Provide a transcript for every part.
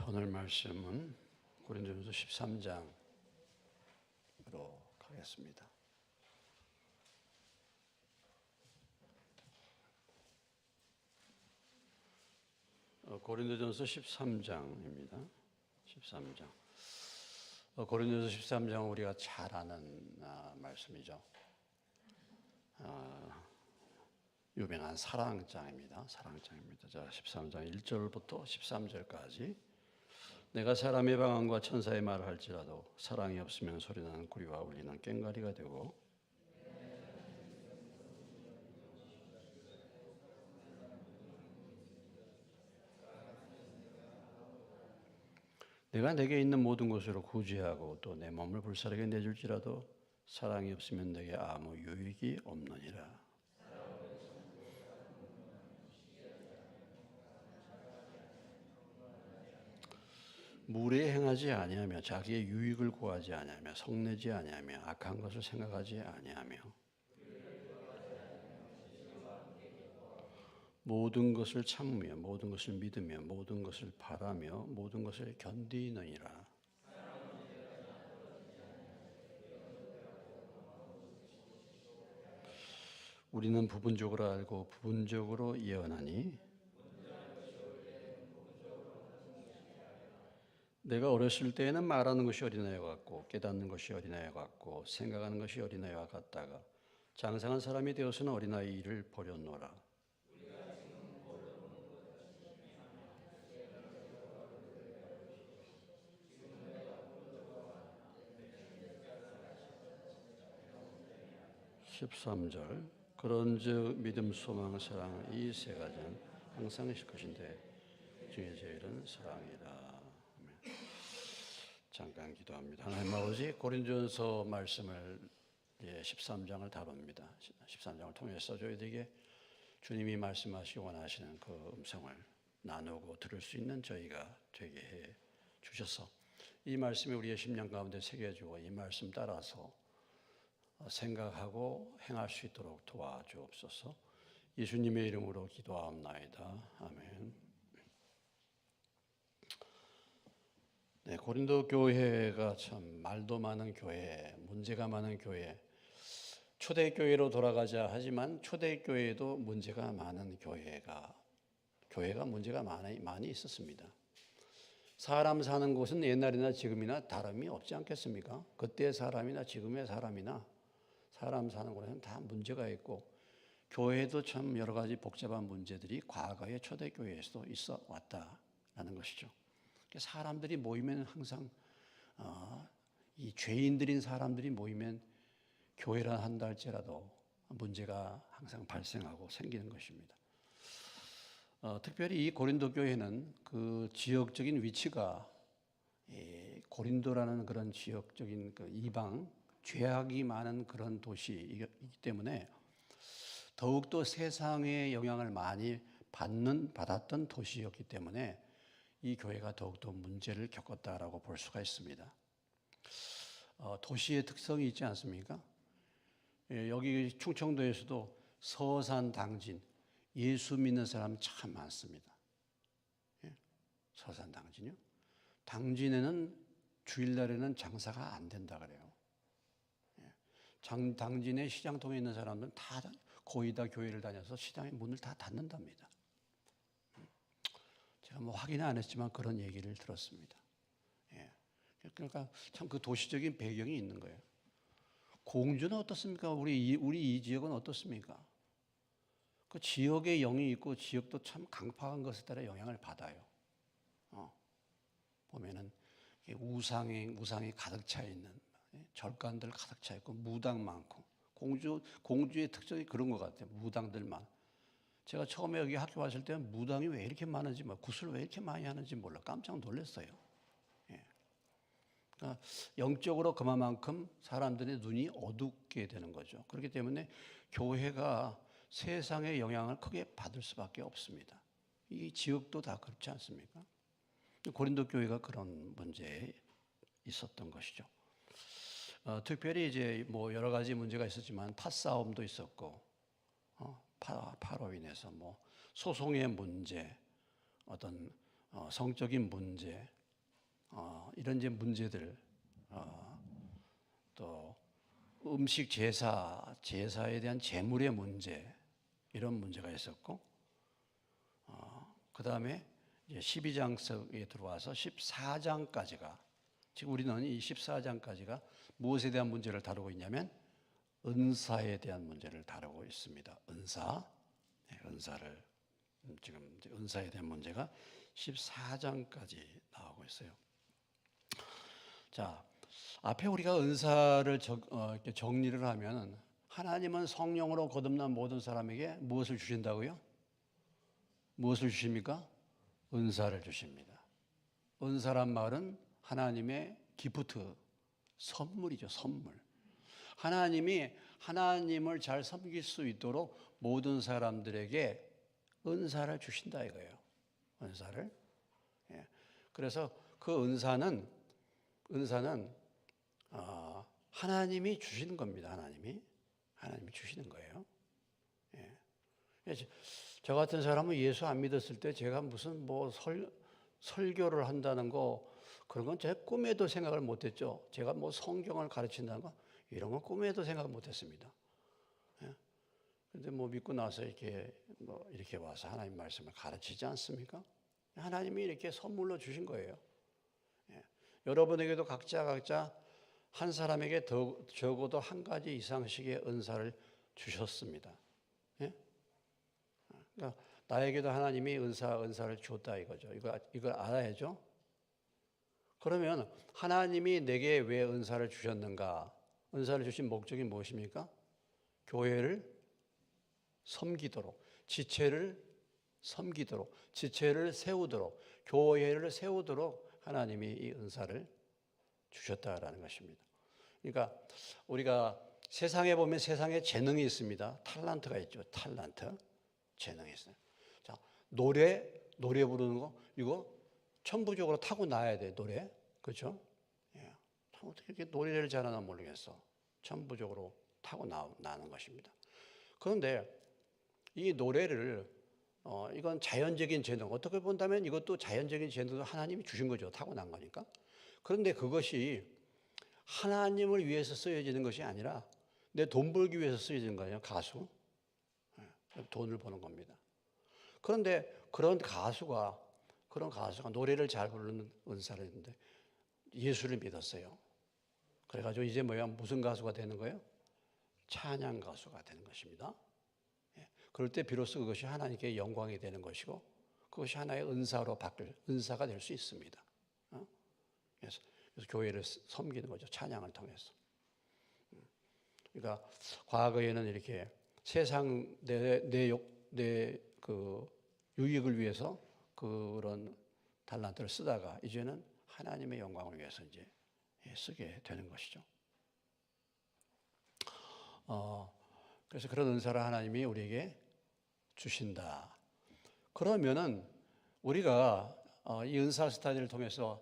오늘 말씀은 고린도전서 13장으로 가겠습니다. 고린도전서 13장입니다. 13장. 고린도전서 13장은 우리가 잘 아는 말씀이죠. 유명한 사랑장입니다. 사랑장입니다. 자, 13장 1절부터 13절까지. 내가 사람의 방언과 천사의 말을 할지라도 사랑이 없으면 소리나는 구리와 울리는 꽹과리가 되고, 내가 내게 있는 모든 것으로 구제하고 또 내 몸을 불사르게 내줄지라도 사랑이 없으면 내게 아무 유익이 없느니라. 무례 행하지 아니하며 자기의 유익을 구하지 아니하며 성내지 아니하며 악한 것을 생각하지 아니하며 모든 것을 참으며 모든 것을 믿으며 모든 것을 바라며 모든 것을 견디느니라. 우리는 부분적으로 알고 부분적으로 예언하니 내가 어렸을 때에는 말하는 것이 어린아이와 같고 깨닫는 것이 어린아이와 같고 생각하는 것이 어린아이와 같다가 장성한 사람이 되어서는 어린아이 일을 버렸노라. (13절) 그런즉 믿음, 소망, 사랑 이 세 가지는 항상 있을 것인데 중에 제일은 사랑이라. 잠깐 기도합니다. 하나님 아버지, 고린도전서 말씀을 13장을 다룹니다. 13장을 통해서 저희들에게 주님이 말씀하시기 원하시는 그 음성을 나누고 들을 수 있는 저희가 되게 해 주셔서 이 말씀이 우리의 심령 가운데 새겨지고 이 말씀 따라서 생각하고 행할 수 있도록 도와주옵소서. 예수님의 이름으로 기도하옵나이다. 아멘. 네, 고린도 교회가 참 말도 많은 교회, 문제가 많은 교회, 초대교회로 돌아가자 하지만 초대교회도 문제가 많은 교회가 문제가 많이 있었습니다. 사람 사는 곳은 옛날이나 지금이나 다름이 없지 않겠습니까? 그때의 사람이나 지금의 사람이나 사람 사는 곳에는 다 문제가 있고 교회도 참 여러 가지 복잡한 문제들이 과거의 초대교회에서도 있어 왔다라는 것이죠. 사람들이 모이면 항상 이 죄인들인 사람들이 모이면 교회란 한다 할지라도 문제가 항상 발생하고 생기는 것입니다. 특별히 이 고린도 교회는 그 지역적인 위치가 고린도라는 그런 지역적인 그 이방 죄악이 많은 그런 도시이기 때문에 더욱더 세상의 영향을 많이 받았던 도시였기 때문에 이 교회가 더욱더 문제를 겪었다라고 볼 수가 있습니다. 도시의 특성이 있지 않습니까? 여기 충청도에서도 서산 당진, 예수 믿는 사람 참 많습니다. 서산 당진이요. 당진에는 주일날에는 장사가 안 된다 그래요. 당진의 시장통에 있는 사람들은 다 거의 다 교회를 다녀서 시장의 문을 다 닫는답니다. 제가 확인은 안 했지만 그런 얘기를 들었습니다. 그러니까 참 그 도시적인 배경이 있는 거예요. 공주는 어떻습니까? 우리 이 지역은 어떻습니까? 그 지역의 영이 있고 지역도 참 강팍한 것에 따라 영향을 받아요. 보면은 우상이 가득 차 있는 절간들 가득 차 있고 무당 많고 공주의 특징이 그런 것 같아요. 무당들만. 제가 처음에 여기 학교 왔을 때 무당이 왜 이렇게 많은지, 굿을 왜 이렇게 많이 하는지 몰라 깜짝 놀랐어요. 그러니까 영적으로 그만큼 사람들의 눈이 어둡게 되는 거죠. 그렇기 때문에 교회가 세상의 영향을 크게 받을 수밖에 없습니다. 이 지역도 다 그렇지 않습니까? 고린도 교회가 그런 문제에 있었던 것이죠. 특별히 이제 여러 가지 문제가 있었지만 팥싸움도 있었고, 파로 인해서 소송의 문제, 어떤 성적인 문제, 이런 이제 문제들, 또 음식 제사에 대한 제물의 문제, 이런 문제가 있었고, 그 다음에 이제 12장석에 들어와서 14장까지가, 지금 우리는 이 14장까지가 무엇에 대한 문제를 다루고 있냐면 은사에 대한 문제를 다루고 있습니다. 은사를 지금 은사에 대한 문제가 14장까지 나오고 있어요. 자, 앞에 우리가 은사를 이렇게 정리를 하면, 하나님은 성령으로 거듭난 모든 사람에게 무엇을 주신다고요? 무엇을 주십니까? 은사를 주십니다. 은사란 말은 하나님의 기프트, 선물이죠, 선물. 하나님이 하나님을 잘 섬길 수 있도록 모든 사람들에게 은사를 주신다 이거예요. 은사를. 그래서 그 은사는 하나님이 주시는 겁니다. 하나님이 주시는 거예요. 저 같은 사람은 예수 안 믿었을 때 제가 무슨 뭐 설교를 한다는 거, 그런 건 제 꿈에도 생각을 못했죠. 제가 뭐 성경을 가르친다는 거, 이런 건 꿈에도 생각을 못했습니다. 그런데 뭐 믿고 나서 이렇게 와서 하나님 말씀을 가르치지 않습니까? 하나님이 이렇게 선물로 주신 거예요. 여러분에게도 각자 한 사람에게 적어도 한 가지 이상씩의 은사를 주셨습니다. 그러니까 나에게도 하나님이 은사를 줬다 이거죠. 이걸 알아야죠. 그러면 하나님이 내게 왜 은사를 주셨는가? 은사를 주신 목적이 무엇입니까? 교회를 섬기도록, 지체를 섬기도록, 지체를 세우도록, 교회를 세우도록 하나님이 이 은사를 주셨다라는 것입니다. 그러니까 우리가 세상에 보면 세상에 재능이 있습니다. 탤런트가 있죠. 탤런트. 재능이 있어요. 자, 노래 부르는 거, 이거 천부적으로 타고나야 돼, 노래. 그렇죠? 어떻게 이렇게 노래를 잘하나 모르겠어. 천부적으로 타고나는 것입니다. 그런데 이 노래를 이건 자연적인 재능, 어떻게 본다면 이것도 자연적인 재능도 하나님이 주신 거죠. 타고난 거니까. 그런데 그것이 하나님을 위해서 쓰여지는 것이 아니라 내 돈 벌기 위해서 쓰여지는 거예요. 가수. 돈을 버는 겁니다. 그런데 그런 가수가 노래를 잘 부르는 은사를 했는데 예수를 믿었어요. 그래가지고 이제 무슨 가수가 되는 거예요? 찬양 가수가 되는 것입니다. 그럴 때 비로소 그것이 하나님께 영광이 되는 것이고, 그것이 하나의 은사가 될 수 있습니다. 그래서 교회를 섬기는 거죠. 찬양을 통해서. 그러니까 과거에는 이렇게 세상 내 유익을 위해서 그런 달란트를 쓰다가 이제는 하나님의 영광을 위해서 이제 쓰게 되는 것이죠. 그래서 그런 은사를 하나님이 우리에게 주신다. 그러면은 우리가 이 은사 스타디를 통해서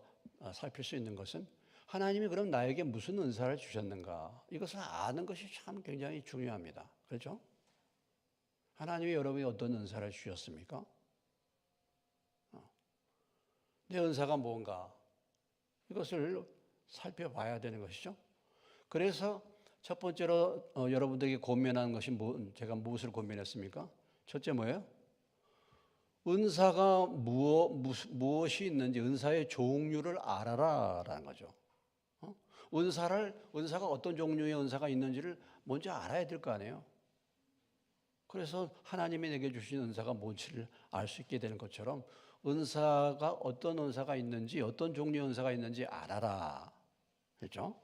살필 수 있는 것은, 하나님이 그럼 나에게 무슨 은사를 주셨는가? 이것을 아는 것이 참 굉장히 중요합니다. 그렇죠? 하나님이 여러분에게 어떤 은사를 주셨습니까? 내 은사가 뭔가? 이것을 살펴봐야 되는 것이죠. 그래서 첫 번째로 여러분들에게 권면하는 것이 제가 무엇을 권면했습니까? 첫째 뭐예요? 은사가 무엇이 있는지, 은사의 종류를 알아라라는 거죠. 은사가 어떤 종류의 은사가 있는지를 먼저 알아야 될 거 아니에요. 그래서 하나님이 내게 주신 은사가 뭔지를 알 수 있게 되는 것처럼, 은사가 어떤 은사가 있는지, 어떤 종류의 은사가 있는지 알아라. 그렇죠?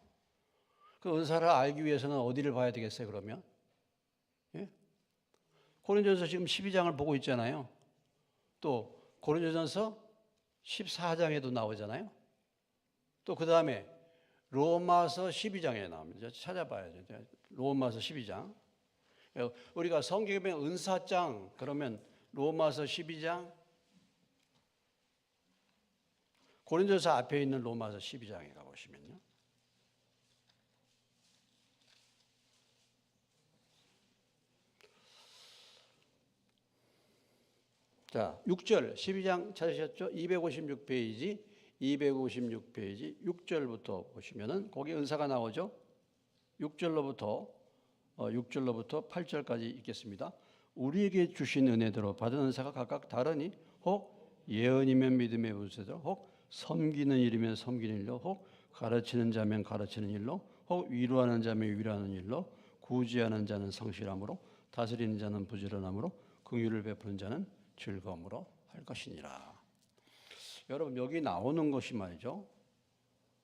그 은사를 알기 위해서는 어디를 봐야 되겠어요, 그러면? 고린도전서 지금 12장을 보고 있잖아요. 또 고린도전서 14장에도 나오잖아요. 또 그 다음에 로마서 12장에 나옵니다. 찾아봐야죠. 로마서 12장. 우리가 성경에 보면 은사장 그러면 로마서 12장, 고린도서 앞에 있는 로마서 12장에 가보시면요. 자, 6절 12장 찾으셨죠? 256페이지 256페이지 6절부터 보시면은 거기 은사가 나오죠. 6절로부터 8절까지 읽겠습니다. 우리에게 주신 은혜대로 받은 은사가 각각 다르니 혹 예언이면 믿음의 분수대로 혹 섬기는 일이면 섬기는 일로 혹 가르치는 자면 가르치는 일로 혹 위로하는 자면 위로하는 일로 구제하는 자는 성실함으로 다스리는 자는 부지런함으로 긍휼을 베푸는 자는 즐거움으로 할 것이니라. 여러분 여기 나오는 것이 말이죠.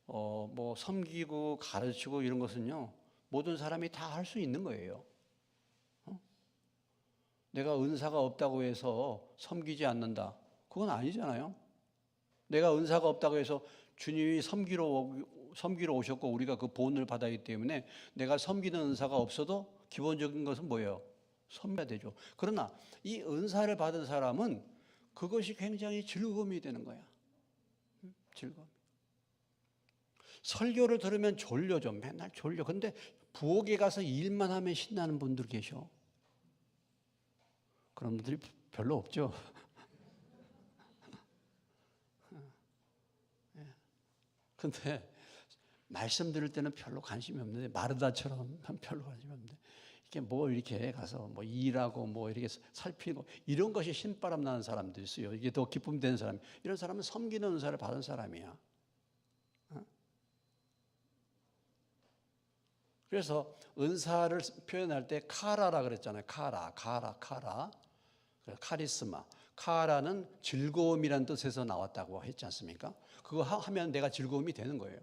뭐 섬기고 가르치고 이런 것은요 모든 사람이 다 할 수 있는 거예요. 내가 은사가 없다고 해서 섬기지 않는다. 그건 아니잖아요. 내가 은사가 없다고 해서 주님이 섬기러 오셨고 우리가 그 본을 받았기 때문에 내가 섬기는 은사가 없어도 기본적인 것은 뭐예요? 섬겨야 되죠. 그러나 이 은사를 받은 사람은 그것이 굉장히 즐거움이 되는 거야. 즐거움. 설교를 들으면 졸려져. 맨날 졸려. 근데 부엌에 가서 일만 하면 신나는 분들 계셔. 그런 분들이 별로 없죠. 근데 말씀 들을 때는 별로 관심이 없는데 마르다처럼 별로 관심이 없는데 이렇게 뭐 이렇게 가서 뭐 일하고 뭐 이렇게 살피고 이런 것이 신바람 나는 사람들이 있어요. 이게 더 기쁨 되는 사람. 이런 사람은 섬기는 은사를 받은 사람이야. 그래서 은사를 표현할 때 카라라 그랬잖아요. 카라. 카리스마. 카라는 즐거움이란 뜻에서 나왔다고 했지 않습니까? 그거 하면 내가 즐거움이 되는 거예요.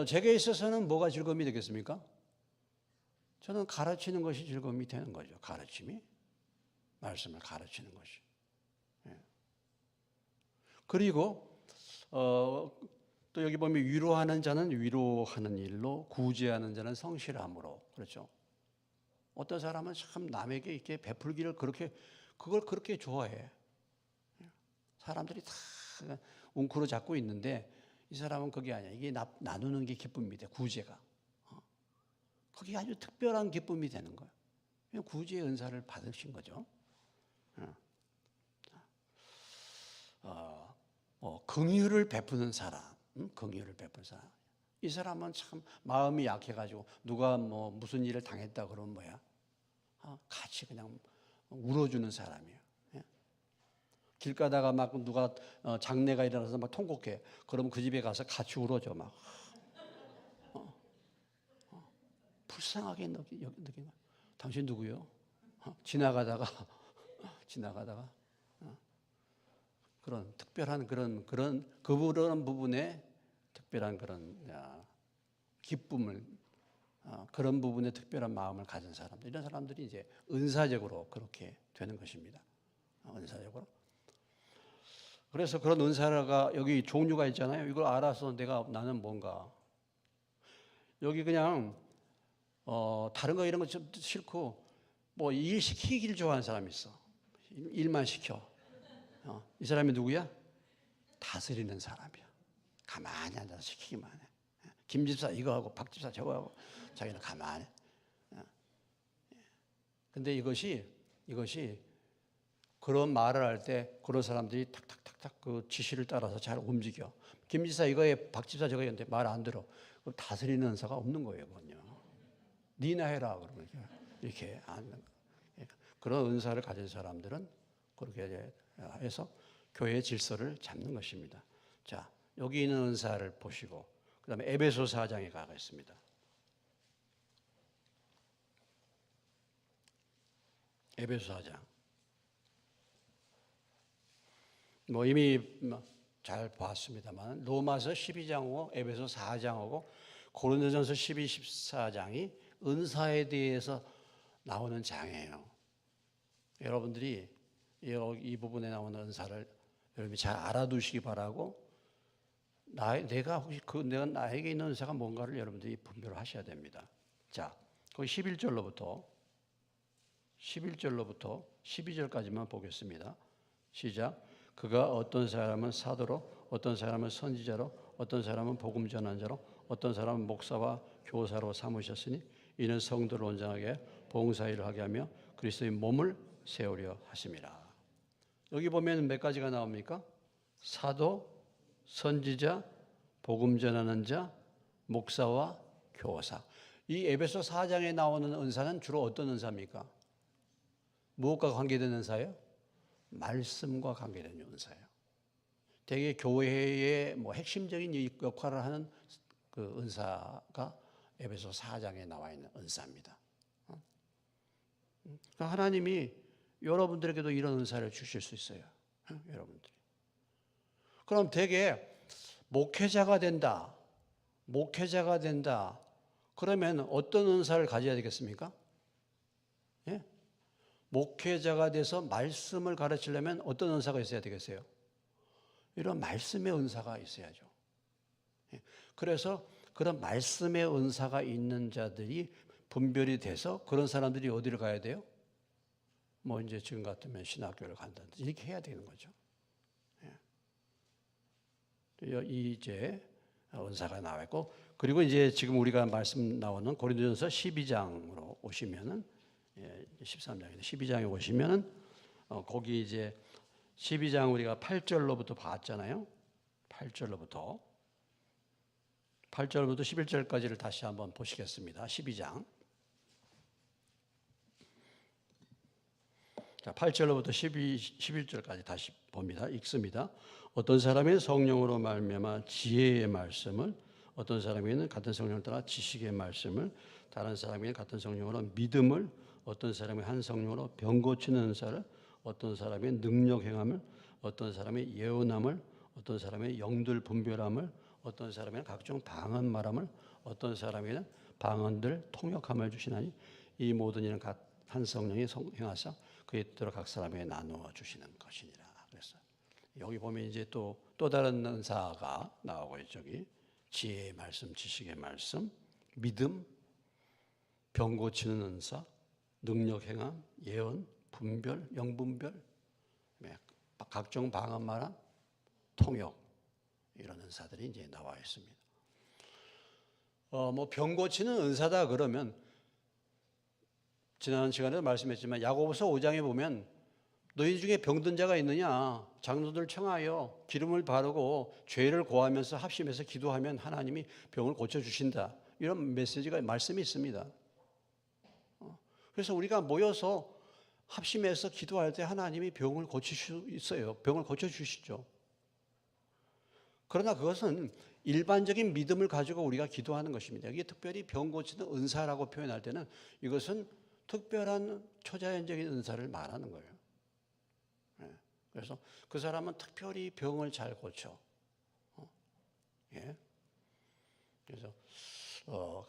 제게 있어서는 뭐가 즐거움이 되겠습니까? 저는 가르치는 것이 즐거움이 되는 거죠. 가르침이. 말씀을 가르치는 것이. 그리고 또 여기 보면 위로하는 자는 위로하는 일로 구제하는 자는 성실함으로. 그렇죠. 어떤 사람은 참 남에게 이렇게 베풀기를 그걸 그렇게 좋아해. 사람들이 다 웅크로 잡고 있는데 이 사람은 그게 아니야. 이게 나누는 게 기쁨이 돼. 구제가. 그게 아주 특별한 기쁨이 되는 거예요. 구제의 은사를 받으신 거죠. 긍휼을 베푸는 사람. 긍휼을 베푸는 사람. 이 사람은 참 마음이 약해가지고 누가 뭐 무슨 일을 당했다 그러면 뭐야? 같이 그냥 울어주는 사람이에요. 길 가다가 막 누가 장례가 일어나서 막 통곡해. 그러면 그 집에 가서 같이 울어줘 막. 불쌍하게 느끼는 거야. 당신 누구요? 지나가다가 그런 특별한 그런 부분에 특별한 그런 기쁨을 그런 부분에 특별한 마음을 가진 사람들 이런 사람들이 이제 은사적으로 그렇게 되는 것입니다. 은사적으로. 그래서 그런 은사가 여기 종류가 있잖아요. 이걸 알아서 나는 뭔가 여기 그냥 다른 거 이런 거 좀 싫고 뭐 일 시키길 좋아하는 사람이 있어. 일만 시켜. 이 사람이 누구야? 다스리는 사람이야. 가만히 앉아서 시키기만 해. 김 집사 이거 하고 박 집사 저거 하고 자기는 가만히. 근데 이것이 그런 말을 할 때 그런 사람들이 탁탁탁탁 그 지시를 따라서 잘 움직여. 김 집사 이거 해, 박 집사 저거 했는데 말 안 들어. 그럼 다스리는 은사가 없는 거예요, 그건요. 니나 해라 그러면 이렇게 안 그런 은사를 가진 사람들은 그렇게 해서 교회의 질서를 잡는 것입니다. 자, 여기 있는 은사를 보시고 그다음에 에베소 4장에 가겠습니다. 에베소 4장. 뭐 이미 잘 봤습니다만 로마서 12장하고 에베소 4장하고 고린도전서 12, 14장이 은사에 대해서 나오는 장이에요. 여러분들이 이 부분에 나오는 은사를 여러분이 잘 알아두시기 바라고 내가 나에게 있는 은사가 뭔가를 여러분들이 분별을 하셔야 됩니다. 자, 거기 11절로부터 12절까지만 보겠습니다. 시작. 그가 어떤 사람은 사도로, 어떤 사람은 선지자로, 어떤 사람은 복음 전환자로, 어떤 사람은 목사와 교사로 삼으셨으니 이는 성도를 온전하게 봉사일을 하게 하며 그리스도의 몸을 세우려 하심이라. 여기 보면 몇 가지가 나옵니까? 사도, 선지자, 복음 전하는 자, 목사와 교사. 이 에베소 4장에 나오는 은사는 주로 어떤 은사입니까? 무엇과 관계된 은사예요? 말씀과 관계된 은사예요. 되게 교회의 핵심적인 역할을 하는 그 은사가 에베소 4장에 나와 있는 은사입니다. 그러니까 하나님이 여러분들에게도 이런 은사를 주실 수 있어요. 여러분들이. 그럼 되게 목회자가 된다. 그러면 어떤 은사를 가져야 되겠습니까? 예? 목회자가 돼서 말씀을 가르치려면 어떤 은사가 있어야 되겠어요? 이런 말씀의 은사가 있어야죠. 예? 그래서 그런 말씀의 은사가 있는 자들이 분별이 돼서 그런 사람들이 어디를 가야 돼요? 이제 지금 같으면 신학교를 간다든지 이렇게 해야 되는 거죠. 예. 이제 은사가 나와 있고, 그리고 이제 지금 우리가 말씀 나오는 고린도전서 12장으로 오시면은 13장인데 12장에 오시면은 거기 이제 12장 우리가 8절로부터 봤잖아요. 8절로부터 11절까지를 다시 한번 보시겠습니다. 12장. 자, 8절로부터 11절까지 다시 봅니다. 읽습니다. 어떤 사람이 성령으로 말미암아 지혜의 말씀을, 어떤 사람에게는 같은 성령을 따라 지식의 말씀을, 다른 사람에게는 같은 성령으로 믿음을, 어떤 사람이 한 성령으로 병 고치는 은사를, 어떤 사람이 능력 행함을, 어떤 사람이 예언함을, 어떤 사람이 영들 분별함을, 어떤 사람에게는 각종 방언 말함을, 어떤 사람에게는 방언들 통역함을 주시나니 이 모든 일은 한 성령이 행하사 그에 따라 각 사람에게 나누어 주시는 것이니라. 그래서 여기 보면 이제 또 다른 은사가 나오고 있죠. 여기 지혜의 말씀, 지식의 말씀, 믿음, 병 고치는 은사, 능력 행함, 예언, 분별, 영분별, 각종 방언 말함, 통역, 이런 은사들이 이제 나와 있습니다. 병 고치는 은사다 그러면 지난 시간에도 말씀했지만 야고보서 5장에 보면 너희 중에 병든 자가 있느냐 장로들 청하여 기름을 바르고 죄를 고하면서 합심해서 기도하면 하나님이 병을 고쳐주신다. 이런 메시지가 말씀이 있습니다. 그래서 우리가 모여서 합심해서 기도할 때 하나님이 병을 고칠 수 있어요. 병을 고쳐주시죠. 그러나 그것은 일반적인 믿음을 가지고 우리가 기도하는 것입니다. 이게 특별히 병 고치는 은사라고 표현할 때는 이것은 특별한 초자연적인 은사를 말하는 거예요. 그래서 그 사람은 특별히 병을 잘 고쳐. 그래서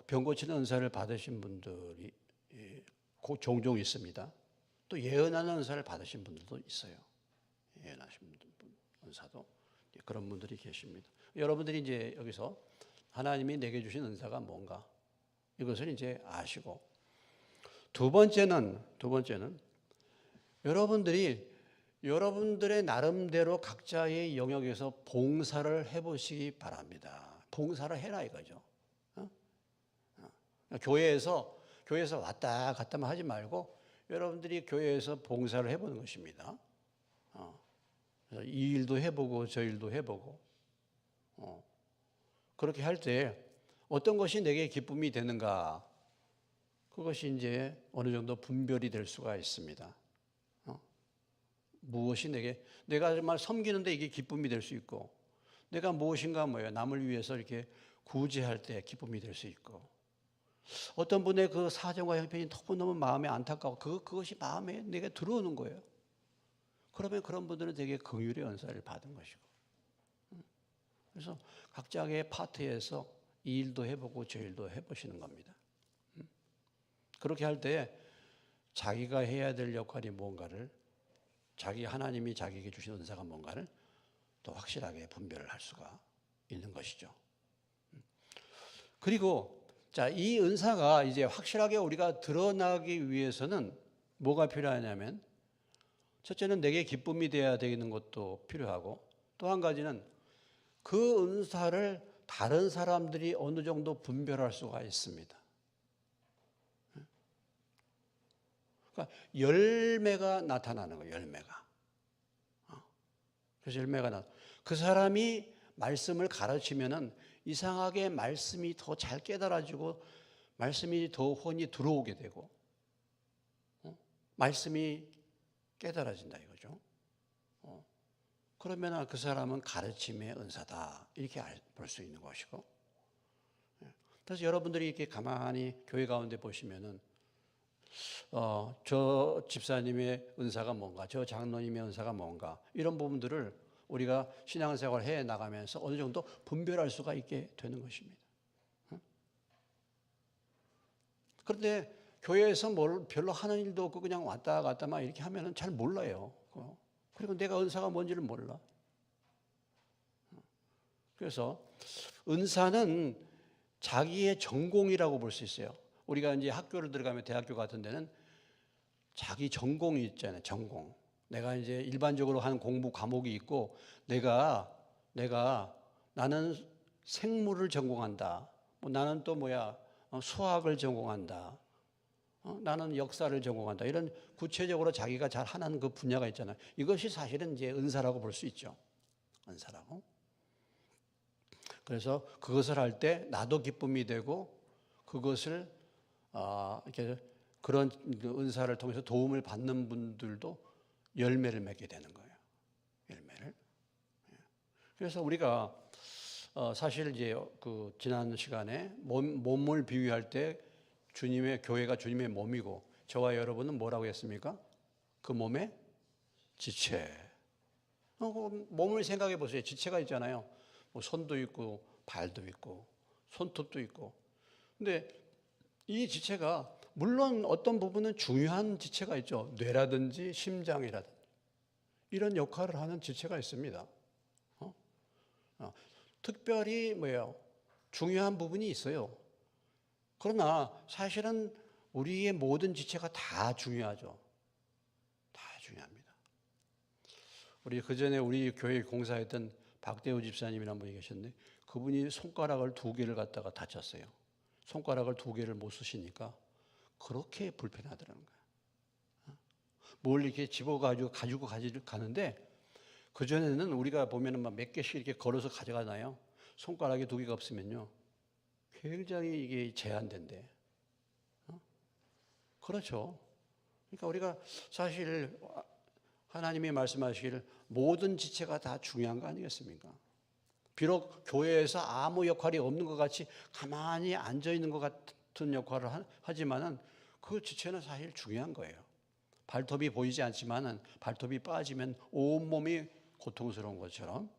병 고치는 은사를 받으신 분들이 종종 있습니다. 또 예언하는 은사를 받으신 분들도 있어요. 예언하신 은사도 그런 분들이 계십니다. 여러분들이 이제 여기서 하나님이 내게 주신 은사가 뭔가 이것을 이제 아시고, 두 번째는 여러분들의 나름대로 각자의 영역에서 봉사를 해보시기 바랍니다. 봉사를 해라 이거죠. 교회에서 왔다 갔다만 하지 말고 여러분들이 교회에서 봉사를 해보는 것입니다. 이 일도 해보고 저 일도 해보고 그렇게 할 때 어떤 것이 내게 기쁨이 되는가, 그것이 이제 어느 정도 분별이 될 수가 있습니다. 무엇이 내가 정말 섬기는데 이게 기쁨이 될 수 있고, 내가 무엇인가 남을 위해서 이렇게 구제할 때 기쁨이 될 수 있고, 어떤 분의 그 사정과 형편이 너무너무 마음에 안타까워 그것이 마음에 내게 들어오는 거예요. 그러면 그런 분들은 되게 긍휼의 은사를 받은 것이고, 그래서 각자의 파트에서 이 일도 해보고 저 일도 해보시는 겁니다. 그렇게 할 때 자기가 해야 될 역할이 뭔가를, 하나님이 자기에게 주신 은사가 뭔가를 또 확실하게 분별을 할 수가 있는 것이죠. 그리고 이 은사가 이제 확실하게 우리가 드러나기 위해서는 뭐가 필요하냐면, 첫째는 내게 기쁨이 되어야 되는 것도 필요하고, 또 한 가지는 그 은사를 다른 사람들이 어느 정도 분별할 수가 있습니다. 그러니까 열매가 나타나는 거예요. 열매가. 그래서 열매가 그 사람이 말씀을 가르치면은 이상하게 말씀이 더 잘 깨달아지고 말씀이 더 혼이 들어오게 되고 말씀이 깨달아진다 이거죠. 그러면 그 사람은 가르침의 은사다 이렇게 볼 수 있는 것이고, 그래서 여러분들이 이렇게 가만히 교회 가운데 보시면은 저 집사님의 은사가 뭔가, 저 장로님의 은사가 뭔가, 이런 부분들을 우리가 신앙생활을 해 나가면서 어느 정도 분별할 수가 있게 되는 것입니다. 그런데 교회에서 뭘 별로 하는 일도 없고 그냥 왔다 갔다 막 이렇게 하면은 잘 몰라요. 그리고 내가 은사가 뭔지를 몰라. 그래서 은사는 자기의 전공이라고 볼 수 있어요. 우리가 이제 학교를 들어가면 대학교 같은 데는 자기 전공이 있잖아요. 전공. 내가 이제 일반적으로 하는 공부 과목이 있고 나는 생물을 전공한다. 나는 또 수학을 전공한다. 나는 역사를 전공한다. 이런 구체적으로 자기가 잘 하는 그 분야가 있잖아요. 이것이 사실은 이제 은사라고 볼 수 있죠. 은사라고. 그래서 그것을 할 때 나도 기쁨이 되고 그것을 이렇게 그런 은사를 통해서 도움을 받는 분들도 열매를 맺게 되는 거예요. 열매를. 그래서 우리가 사실 이제 그 지난 시간에 몸을 비유할 때 주님의 교회가 주님의 몸이고 저와 여러분은 뭐라고 했습니까? 그 몸의 지체. 몸을 생각해 보세요. 지체가 있잖아요. 뭐 손도 있고 발도 있고 손톱도 있고. 근데 이 지체가 물론 어떤 부분은 중요한 지체가 있죠. 뇌라든지 심장이라든지 이런 역할을 하는 지체가 있습니다. 특별히 중요한 부분이 있어요. 그러나 사실은 우리의 모든 지체가 다 중요하죠. 다 중요합니다. 우리 그전에 우리 교회 공사했던 박대우 집사님이라는 분이 계셨는데 그분이 손가락을 2개를 갖다가 다쳤어요. 손가락을 2개를 못 쓰시니까 그렇게 불편하더라는 거예요. 뭘 이렇게 집어가지고 가는데 그전에는 우리가 보면은 몇 개씩 이렇게 걸어서 가져가나요? 손가락이 2개가 없으면요. 굉장히 이게 제한된대. 그렇죠. 그러니까 우리가 사실 하나님이 말씀하시기를 모든 지체가 다 중요한 거 아니겠습니까? 비록 교회에서 아무 역할이 없는 것 같이 가만히 앉아 있는 것 같은 역할을 하지만은 그 지체는 사실 중요한 거예요. 발톱이 보이지 않지만은 발톱이 빠지면 온 몸이 고통스러운 것처럼.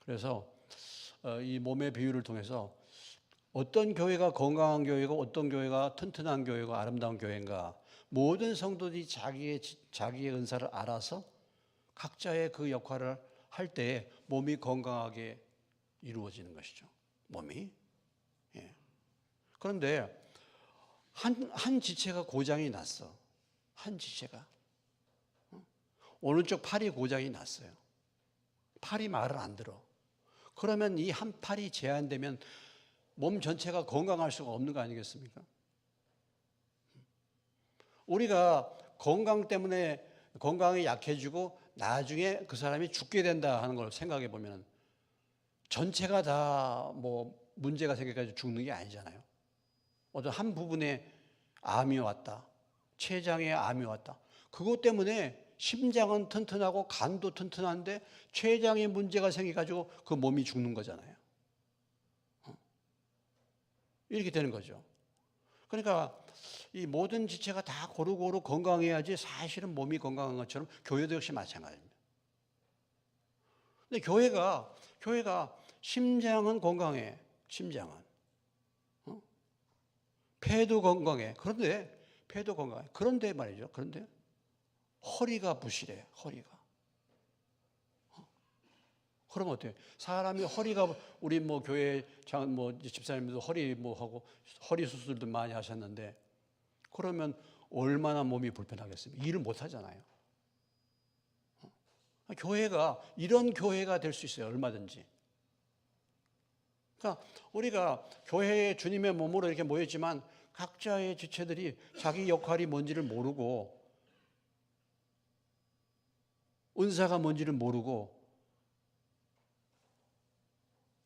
그래서 이 몸의 비유를 통해서 어떤 교회가 건강한 교회고 어떤 교회가 튼튼한 교회고 아름다운 교회인가, 모든 성도들이 자기의 은사를 알아서 각자의 그 역할을 할 때 몸이 건강하게 이루어지는 것이죠. 몸이. 예. 그런데 한 지체가 고장이 났어. 한 지체가. 오른쪽 팔이 고장이 났어요. 팔이 말을 안 들어. 그러면 이 한 팔이 제한되면 몸 전체가 건강할 수가 없는 거 아니겠습니까? 우리가 건강 때문에 건강이 약해지고 나중에 그 사람이 죽게 된다 하는 걸 생각해 보면 전체가 다 문제가 생겨가지고 죽는 게 아니잖아요. 어떤 한 부분에 암이 왔다. 췌장에 암이 왔다. 그것 때문에 심장은 튼튼하고 간도 튼튼한데 췌장에 문제가 생겨가지고 그 몸이 죽는 거잖아요. 이렇게 되는 거죠. 그러니까 이 모든 지체가 다 고루고루 건강해야지 사실은 몸이 건강한 것처럼 교회도 역시 마찬가지입니다. 근데 교회가 심장은 건강해. 심장은. 폐도 건강해. 폐도 건강해. 그런데 말이죠. 그런데 허리가 부실해. 허리가. 그럼 어때요? 사람이 허리가 우리 교회 집사님도 하고 허리 수술도 많이 하셨는데 그러면 얼마나 몸이 불편하겠습니까? 일을 못 하잖아요. 교회가 이런 교회가 될 수 있어요. 얼마든지. 그러니까 우리가 교회에 주님의 몸으로 이렇게 모였지만 각자의 지체들이 자기 역할이 뭔지를 모르고 은사가 뭔지를 모르고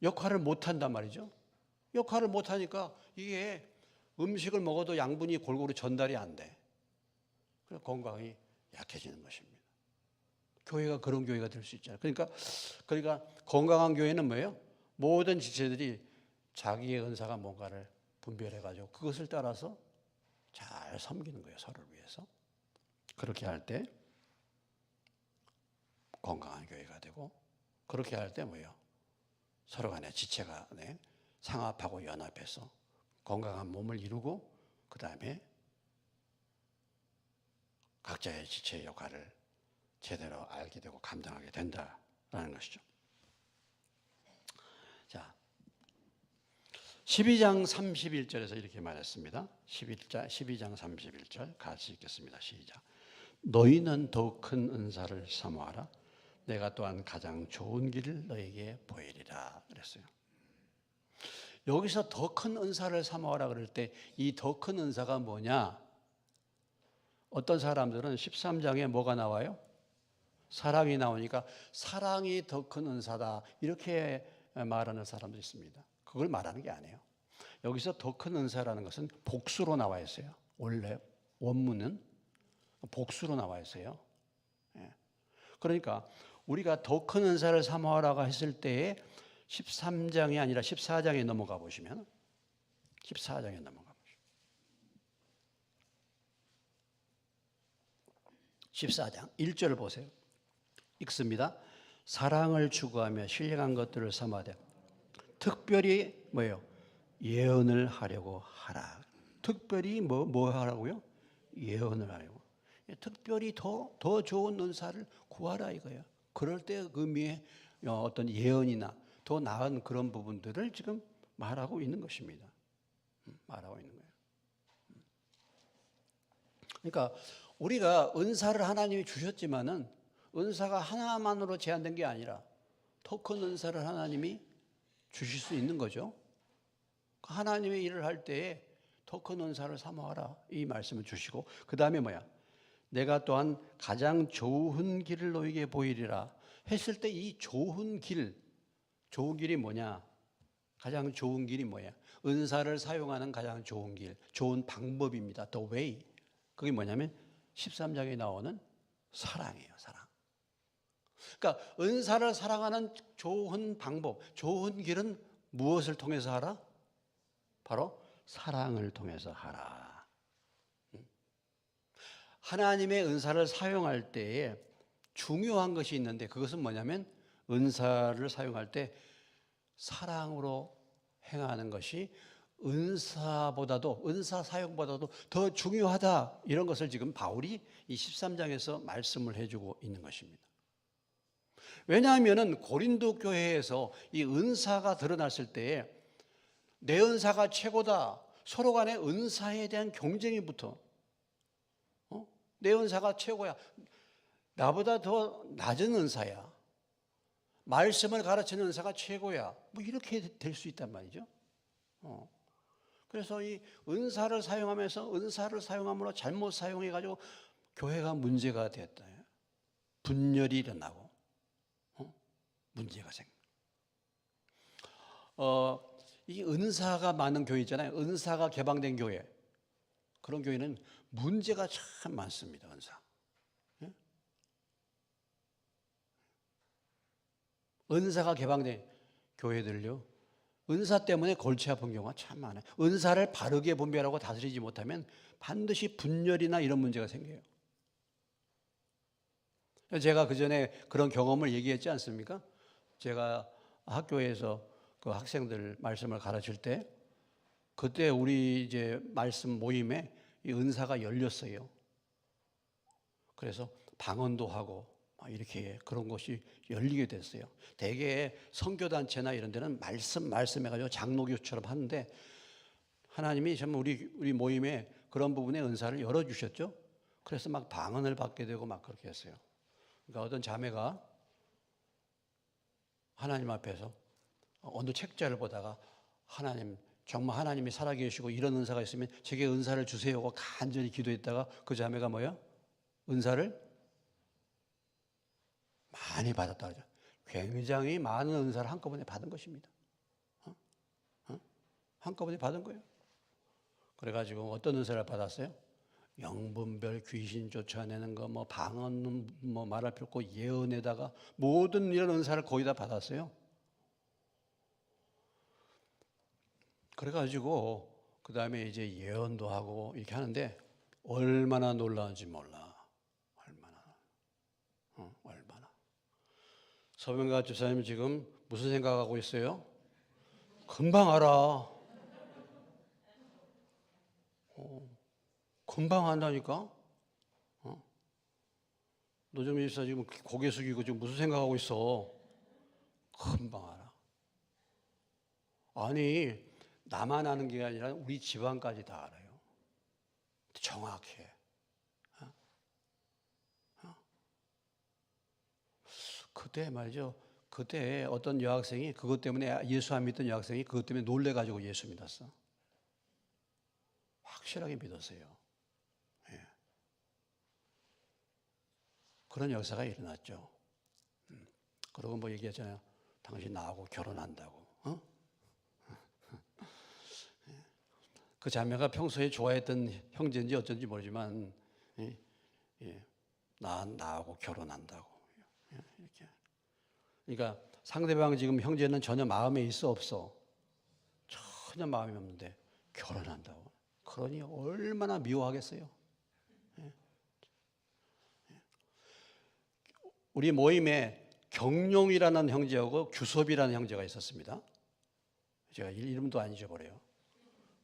역할을 못한단 말이죠. 역할을 못하니까 이게 음식을 먹어도 양분이 골고루 전달이 안 돼. 그래서 건강이 약해지는 것입니다. 교회가 그런 교회가 될 수 있잖아요. 그러니까 건강한 교회는 뭐예요? 모든 지체들이 자기의 은사가 뭔가를 분별해가지고 그것을 따라서 잘 섬기는 거예요. 서로를 위해서. 그렇게 할 때 건강한 교회가 되고, 그렇게 할 때 뭐예요? 서로 간에 지체가 상합하고 연합해서 건강한 몸을 이루고, 그 다음에 각자의 지체의 역할을 제대로 알게 되고 감당하게 된다라는 것이죠. 자, 12장 31절에서 이렇게 말했습니다. 12장 31절 같이 읽겠습니다. 시작. 너희는 더 큰 은사를 사모하라. 내가 또한 가장 좋은 길을 너에게 보이리라 그랬어요. 여기서 더 큰 은사를 사모하라 그럴 때 이 더 큰 은사가 뭐냐? 어떤 사람들은 13장에 뭐가 나와요? 사랑이 나오니까 사랑이 더 큰 은사다 이렇게 말하는 사람도 있습니다. 그걸 말하는 게 아니에요. 여기서 더 큰 은사라는 것은 복수로 나와 있어요. 원래 원문은 복수로 나와 있어요. 그러니까 우리가 더 큰 은사를 사모하라고 했을 때에 13장이 아니라 14장에 넘어가 보시면 14장에 넘어가 보시면 14장 1절 보세요. 읽습니다. 사랑을 추구하며 신령한 것들을 삼아대 특별히 뭐예요? 예언을 하려고 하라. 특별히 뭐 하라고요? 예언을 하려고. 특별히 더 좋은 은사를 구하라 이거예요. 그럴 때 의미의 어떤 예언이나 더 나은 그런 부분들을 지금 말하고 있는 것입니다. 말하고 있는 거예요. 그러니까 우리가 은사를 하나님이 주셨지만은 은사가 하나만으로 제한된 게 아니라 더 큰 은사를 하나님이 주실 수 있는 거죠. 하나님의 일을 할 때에 더 큰 은사를 사모하라 이 말씀을 주시고, 그 다음에 뭐야? 내가 또한 가장 좋은 길을 너에게 보이리라 했을 때 이 좋은 길이 뭐냐? 가장 좋은 길이 뭐야? 은사를 사용하는 가장 좋은 길, 좋은 방법입니다. The way. 그게 뭐냐면 13장에 나오는 사랑이에요. 사랑. 그러니까 은사를 사랑하는 좋은 방법, 좋은 길은 무엇을 통해서 하라? 바로 사랑을 통해서 하라. 하나님의 은사를 사용할 때에 중요한 것이 있는데 그것은 뭐냐면 은사를 사용할 때 사랑으로 행하는 것이 은사 사용보다도 더 중요하다. 이런 것을 지금 바울이 이 13장에서 말씀을 해주고 있는 것입니다. 왜냐하면 고린도 교회에서 이 은사가 드러났을 때에 내 은사가 최고다. 서로 간에 은사에 대한 경쟁이 붙어. 내 은사가 최고야. 나보다 더 낮은 은사야. 말씀을 가르치는 은사가 최고야. 뭐 이렇게 될 수 있단 말이죠. 그래서 이 은사를 사용하면서 은사를 사용함으로 잘못 사용해가지고 교회가 문제가 됐다. 분열이 일어나고 문제가 생겨. 이 은사가 많은 교회 있잖아요. 은사가 개방된 교회. 그런 교회는 문제가 참 많습니다. 은사. 은사가 개방된 교회들요. 은사 때문에 골치 아픈 경우가 참 많아요. 은사를 바르게 분별하고 다스리지 못하면 반드시 분열이나 이런 문제가 생겨요. 제가 그전에 그런 경험을 얘기했지 않습니까? 제가 학교에서 그 학생들 말씀을 가르칠 때 그때 우리 이제 말씀 모임에 이 은사가 열렸어요. 그래서 방언도 하고 이렇게 그런 것이 열리게 됐어요. 대개 선교단체나 이런 데는 말씀해가지고 장로교처럼 하는데 하나님이 참 우리 모임에 그런 부분의 은사를 열어주셨죠. 그래서 막 방언을 받게 되고 막 그렇게 했어요. 그러니까 어떤 자매가 하나님 앞에서 어느 책자를 보다가 정말 하나님이 살아계시고 이런 은사가 있으면 제게 은사를 주세요 하고 간절히 기도했다가 그 자매가 뭐야? 은사를 많이 받았다 하죠. 굉장히 많은 은사를 한꺼번에 받은 것입니다. 한꺼번에 받은 거예요. 그래가지고 어떤 은사를 받았어요? 영분별 귀신 쫓아내는 거, 뭐 방언, 뭐 말할 필요 없고 예언에다가 모든 이런 은사를 거의 다 받았어요. 그래가지고 그 다음에 이제 예언도 하고 이렇게 하는데 얼마나 놀라운지 몰라. 얼마나. 서병가 집사님 지금 무슨 생각하고 있어요? 금방 알아. 금방 한다니까. 노정민 집사 지금 고개 숙이고 지금 무슨 생각하고 있어? 금방 알아. 아니 나만 아는 게 아니라 우리 집안까지 다 알아요. 정확해. 그때 말이죠. 그때 어떤 여학생이 그것 때문에 예수 안 믿던 여학생이 그것 때문에 놀래가지고 예수 믿었어. 확실하게 믿었어요. 예. 그런 역사가 일어났죠. 그러고 뭐 얘기했잖아요. 당신 나하고 결혼한다고. 그 자매가 평소에 좋아했던 형제인지 어쩐지 모르지만 나하고 결혼한다고. 이렇게. 그러니까 상대방 지금 형제는 전혀 마음에 있어 없어? 전혀 마음이 없는데 결혼한다고. 그러니 얼마나 미워하겠어요. 우리 모임에 경룡이라는 형제하고 규섭이라는 형제가 있었습니다. 제가 이름도 안 잊어버려요.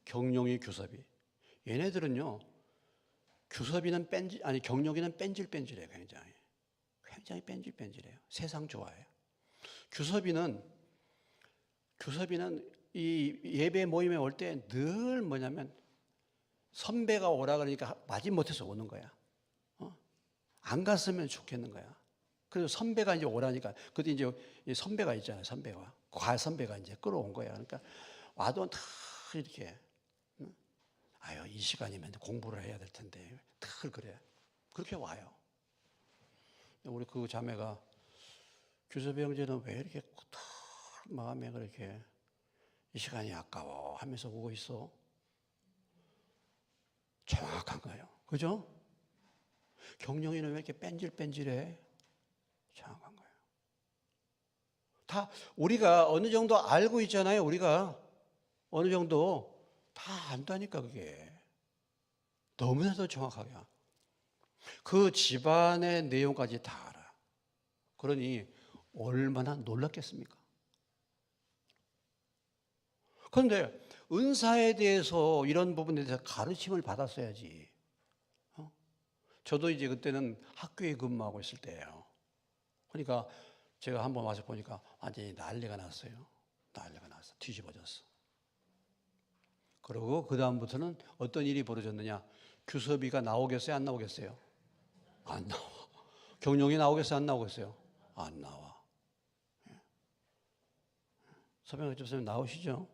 경룡이 규섭이. 얘네들은요. 규섭이는 경룡이는 뺀질뺀질해요. 굉장히 뺀질뺀질해요. 세상 좋아해요. 규섭이는 이 예배 모임에 올 때 늘 뭐냐면 선배가 오라 그러니까 마지못해서 오는 거야. 안 갔으면 좋겠는 거야. 그래서 선배가 이제 오라니까 그때 이제 선배가 있잖아요. 선배가 과선배가 이제 끌어온 거야. 그러니까 와도 다 이렇게 아유 이 시간이면 공부를 해야 될 텐데 늘 그래. 그렇게 와요. 우리 그 자매가 규섭이 형제는 왜 이렇게 마음에 그렇게 이 시간이 아까워 하면서 오고 있어? 정확한 거예요. 그죠? 경영이는 왜 이렇게 뺀질뺀질해? 정확한 거예요. 다 우리가 어느 정도 알고 있잖아요. 우리가 어느 정도 다 안다니까 그게. 너무나도 정확하게. 그 집안의 내용까지 다 알아. 그러니 얼마나 놀랐겠습니까? 그런데 은사에 대해서 이런 부분에 대해서 가르침을 받았어야지. 저도 이제 그때는 학교에 근무하고 있을 때예요. 그러니까 제가 한번 와서 보니까 완전히 난리가 났어요. 난리가 났어. 뒤집어졌어. 그리고 그 다음부터는 어떤 일이 벌어졌느냐. 규섭이가 나오겠어요? 안 나오겠어요? 안 나와. 경룡이 나오겠어요? 안 나오겠어요? 안 나와. 서병학 집사님 나오시죠?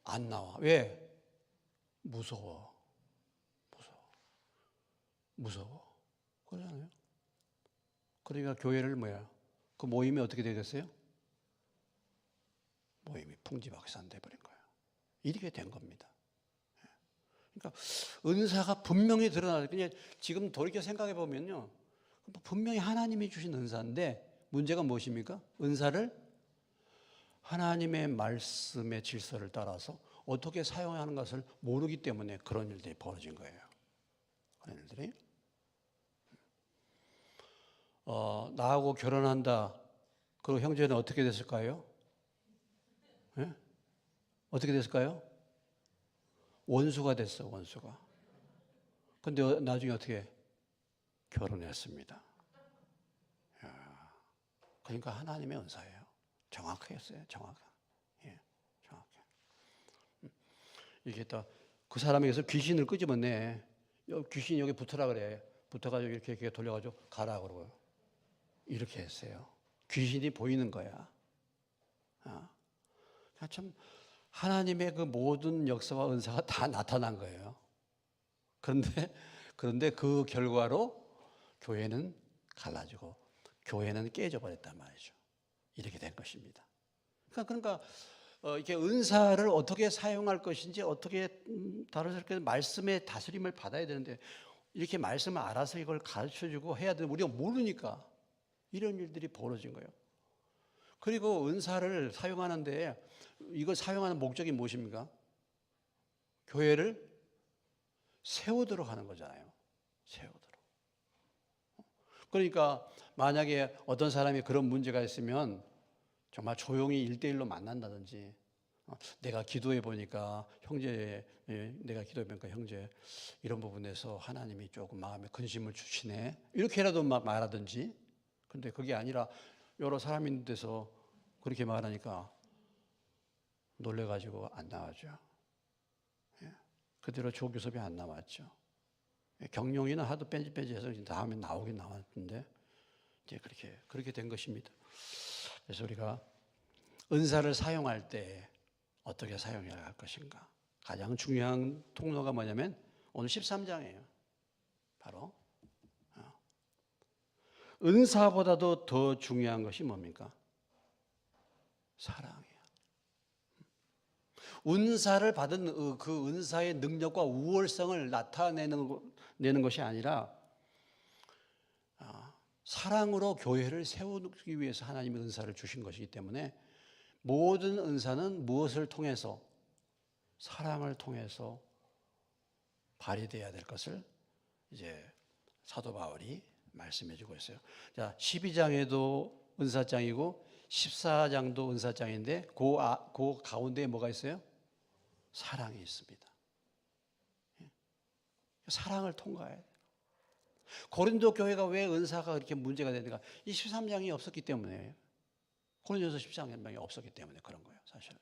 안 나와. 왜? 무서워. 그러잖아요. 그러니까 교회를 그 모임이 어떻게 되겠어요? 모임이 풍지박산 돼버린 거예요. 이렇게 된 겁니다. 그러니까 은사가 분명히 드러나요. 그냥 지금 돌이켜 생각해 보면요, 분명히 하나님이 주신 은사인데 문제가 무엇입니까? 은사를 하나님의 말씀의 질서를 따라서 어떻게 사용하는 것을 모르기 때문에 그런 일들이 벌어진 거예요. 그런 일들이. 나하고 결혼한다. 그리고 형제는 어떻게 됐을까요? 네? 어떻게 됐을까요? 원수가 됐어, 원수가. 근데 나중에 어떻게? 결혼했습니다. 그러니까 하나님의 은사예요. 정확했어요, 정확해. 예, 정확해. 이게 또 그 사람에게서 귀신을 끄집어내. 귀신이 여기 붙으라 그래. 붙어가지고 이렇게 돌려가지고 가라 그러고. 이렇게 했어요. 귀신이 보이는 거야. 참 하나님의 그 모든 역사와 은사가 다 나타난 거예요. 그런데 그 결과로 교회는 갈라지고 교회는 깨져 버렸단 말이죠. 이렇게 된 것입니다. 그러니까 이렇게 은사를 어떻게 사용할 것인지 어떻게 다룰 수 말씀의 다스림을 받아야 되는데 이렇게 말씀을 알아서 이걸 가르쳐주고 해야 되는데 우리가 모르니까 이런 일들이 벌어진 거예요. 그리고 은사를 사용하는데 이걸 사용하는 목적이 무엇입니까? 교회를 세우도록 하는 거잖아요. 세우도록. 그러니까 만약에 어떤 사람이 그런 문제가 있으면 정말 조용히 1대1로 만난다든지 내가 기도해 보니까 형제, 내가 기도해 보니까 형제 이런 부분에서 하나님이 조금 마음에 근심을 주시네 이렇게라도 말하든지. 그런데 그게 아니라 여러 사람 있는 데서 그렇게 말하니까 놀래가지고 안 나와죠. 그대로 조교섭이 안 나왔죠. 경영이는 하도 빼지해서 다음에 나오긴 나왔는데 이제 그렇게 된 것입니다. 그래서 우리가 은사를 사용할 때 어떻게 사용해야 할 것인가? 가장 중요한 통로가 뭐냐면 오늘 13장이에요. 바로 은사보다도 더 중요한 것이 뭡니까? 사랑이에요. 은사를 받은 그 은사의 능력과 우월성을 나타내는 것이 아니라 사랑으로 교회를 세우기 위해서 하나님이 은사를 주신 것이기 때문에 모든 은사는 무엇을 통해서? 사랑을 통해서 발휘되어야 될 것을 이제 사도 바울이 말씀해 주고 있어요. 자, 12장에도 은사장이고 14장도 은사장인데 그 가운데에 뭐가 있어요? 사랑이 있습니다. 사랑을 통과해야 돼요. 고린도 교회가 왜 은사가 그렇게 문제가 되는가? 이 13장이 없었기 때문에, 고린도서 13장이 없었기 때문에 그런 거예요, 사실은.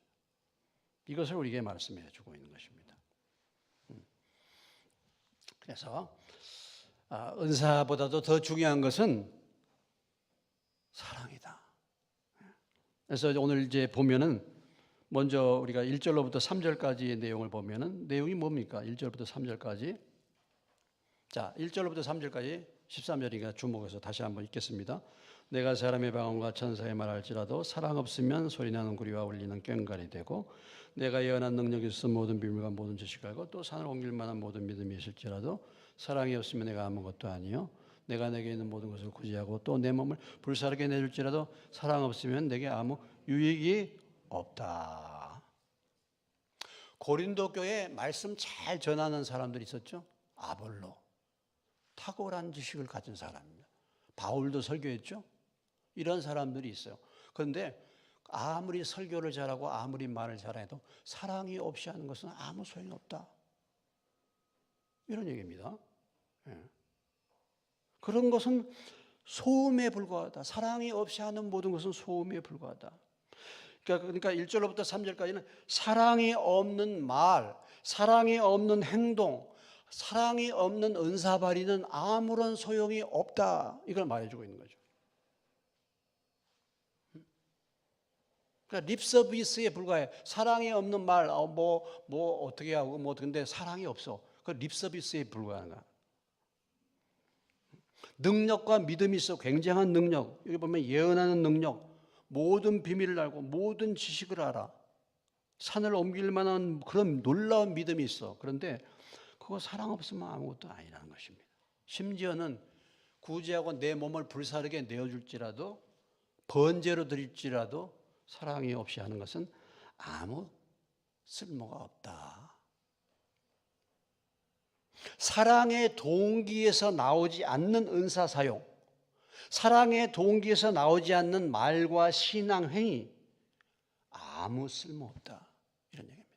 이것을 우리에게 말씀해 주고 있는 것입니다. 그래서 은사보다도 더 중요한 것은 사랑이다. 그래서 오늘 이제 보면은 먼저 우리가 1절로부터 3절까지의 내용을 보면은 내용이 뭡니까? 1절부터 3절까지. 자, 1절로부터 3절까지 13절이니까 주목해서 다시 한번 읽겠습니다. 내가 사람의 방언과 천사의 말할지라도 사랑 없으면 소리나는 구리와 울리는 꽹과리 되고 내가 예언한 능력이 있어 모든 비밀과 모든 지식을 알고 또 산을 옮길 만한 모든 믿음이 있을지라도 사랑이 없으면 내가 아무것도 아니요 내가 내게 있는 모든 것을 구제하고 또 내 몸을 불사르게 내줄지라도 사랑 없으면 내게 아무 유익이 없다. 고린도 교회에 말씀 잘 전하는 사람들이 있었죠. 아볼로, 탁월한 지식을 가진 사람입니다. 바울도 설교했죠. 이런 사람들이 있어요. 그런데 아무리 설교를 잘하고 아무리 말을 잘해도 사랑이 없이 하는 것은 아무 소용이 없다. 이런 얘기입니다. 그런 것은 소음에 불과하다. 사랑이 없이 하는 모든 것은 소음에 불과하다. 그러니까 1절로부터 3절까지는 사랑이 없는 말, 사랑이 없는 행동, 사랑이 없는 은사 발휘는 아무런 소용이 없다. 이걸 말해주고 있는 거죠. 그러니까 립서비스에 불과해. 사랑이 없는 말, 어떻게 하고, 근데 사랑이 없어. 그 립서비스에 불과한 거야. 능력과 믿음이 있어. 굉장한 능력. 여기 보면 예언하는 능력. 모든 비밀을 알고 모든 지식을 알아. 산을 옮길 만한 그런 놀라운 믿음이 있어. 그런데 그거 사랑 없으면 아무것도 아니라는 것입니다. 심지어는 구제하고 내 몸을 불사르게 내어줄지라도 번제로 드릴지라도 사랑이 없이 하는 것은 아무 쓸모가 없다. 사랑의 동기에서 나오지 않는 은사 사용, 사랑의 동기에서 나오지 않는 말과 신앙 행위, 아무 쓸모없다. 이런 얘기입니다.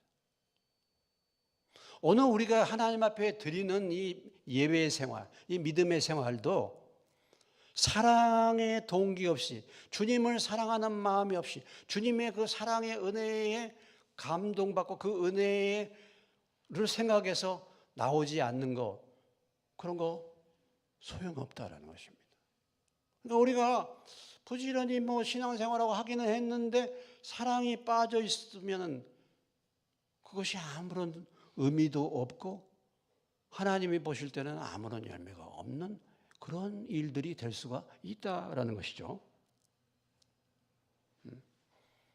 오늘 우리가 하나님 앞에 드리는 이 예배의 생활, 이 믿음의 생활도 사랑의 동기 없이, 주님을 사랑하는 마음이 없이, 주님의 그 사랑의 은혜에 감동받고 그 은혜를 생각해서 나오지 않는 것, 그런 거 소용없다라는 것입니다. 그러니까 우리가 부지런히 신앙생활하고 하기는 했는데 사랑이 빠져 있으면 그것이 아무런 의미도 없고 하나님이 보실 때는 아무런 열매가 없는 그런 일들이 될 수가 있다라는 것이죠.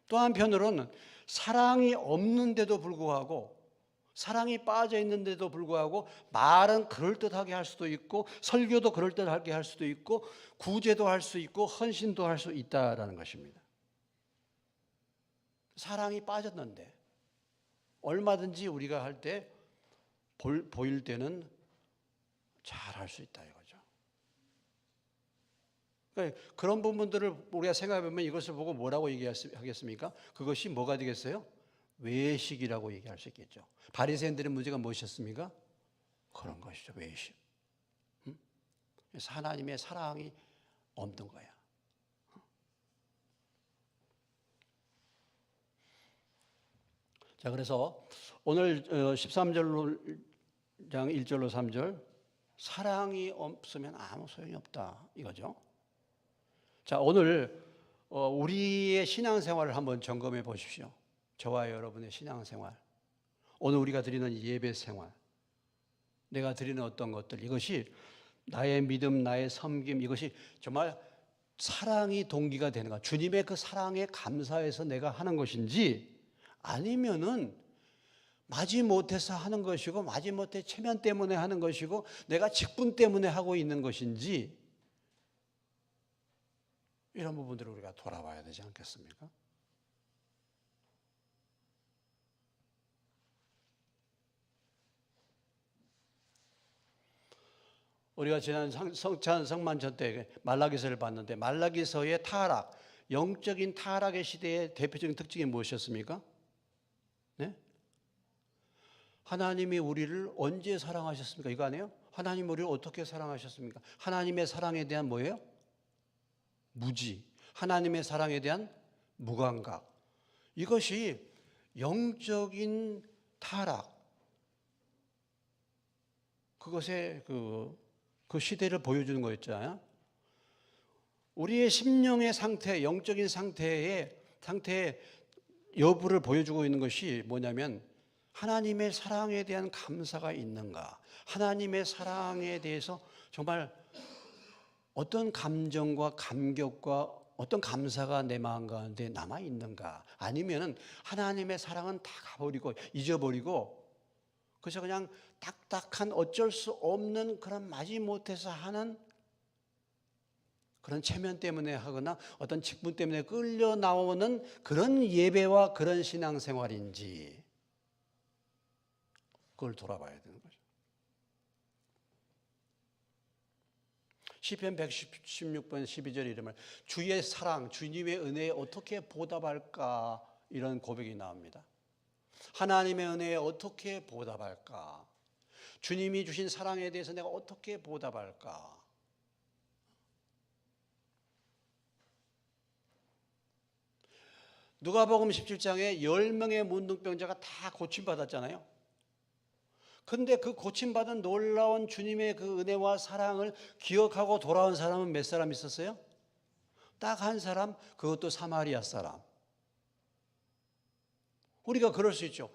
또 한편으로는 사랑이 없는데도 불구하고, 사랑이 빠져 있는데도 불구하고 말은 그럴듯하게 할 수도 있고 설교도 그럴듯하게 할 수도 있고 구제도 할 수 있고 헌신도 할 수 있다라는 것입니다. 사랑이 빠졌는데 얼마든지 우리가 할 때 보일 때는 잘 할 수 있다 이거죠. 그러니까 그런 부분들을 우리가 생각해보면 이것을 보고 뭐라고 얘기하겠습니까? 그것이 뭐가 되겠어요? 외식이라고 얘기할 수 있겠죠. 바리새인들의 문제가 무엇이었습니까? 그런 것이죠. 외식. 그래서 하나님의 사랑이 없는 거야. 자, 그래서 오늘 13장 1절로 3절 사랑이 없으면 아무 소용이 없다 이거죠. 자, 오늘 우리의 신앙생활을 한번 점검해 보십시오. 저와 여러분의 신앙생활, 오늘 우리가 드리는 예배 생활, 내가 드리는 어떤 것들, 이것이 나의 믿음, 나의 섬김, 이것이 정말 사랑이 동기가 되는가, 주님의 그 사랑에 감사해서 내가 하는 것인지, 아니면은 마지못해서 하는 것이고 마지못해 체면 때문에 하는 것이고 내가 직분 때문에 하고 있는 것인지, 이런 부분들을 우리가 돌아봐야 되지 않겠습니까? 우리가 지난 성만찬 때 말라기서를 봤는데 말라기서의 타락, 영적인 타락의 시대의 대표적인 특징이 무엇이었습니까? 네? 하나님이 우리를 언제 사랑하셨습니까? 이거 아니에요? 하나님 우리를 어떻게 사랑하셨습니까? 하나님의 사랑에 대한 뭐예요? 무지. 하나님의 사랑에 대한 무감각. 이것이 영적인 타락, 그것의 그 시대를 보여주는 거였잖아요. 우리의 심령의 상태, 영적인 상태의 여부를 보여주고 있는 것이 뭐냐면 하나님의 사랑에 대한 감사가 있는가, 하나님의 사랑에 대해서 정말 어떤 감정과 감격과 어떤 감사가 내 마음 가운데 남아 있는가, 아니면은 하나님의 사랑은 다 가버리고 잊어버리고 그래서 그냥 딱딱한 어쩔 수 없는 그런 마지못해서 하는 그런 체면 때문에 하거나 어떤 직분 때문에 끌려 나오는 그런 예배와 그런 신앙생활인지, 그걸 돌아봐야 되는 거죠. 시편 116편 12절 이름을 주의 사랑, 주님의 은혜에 어떻게 보답할까, 이런 고백이 나옵니다. 하나님의 은혜에 어떻게 보답할까? 주님이 주신 사랑에 대해서 내가 어떻게 보답할까? 누가복음 17장에 10명의 문둥병자가 다 고침받았잖아요. 근데 그 고침받은 놀라운 주님의 그 은혜와 사랑을 기억하고 돌아온 사람은 몇 사람 있었어요? 딱 한 사람, 그것도 사마리아 사람. 우리가 그럴 수 있죠.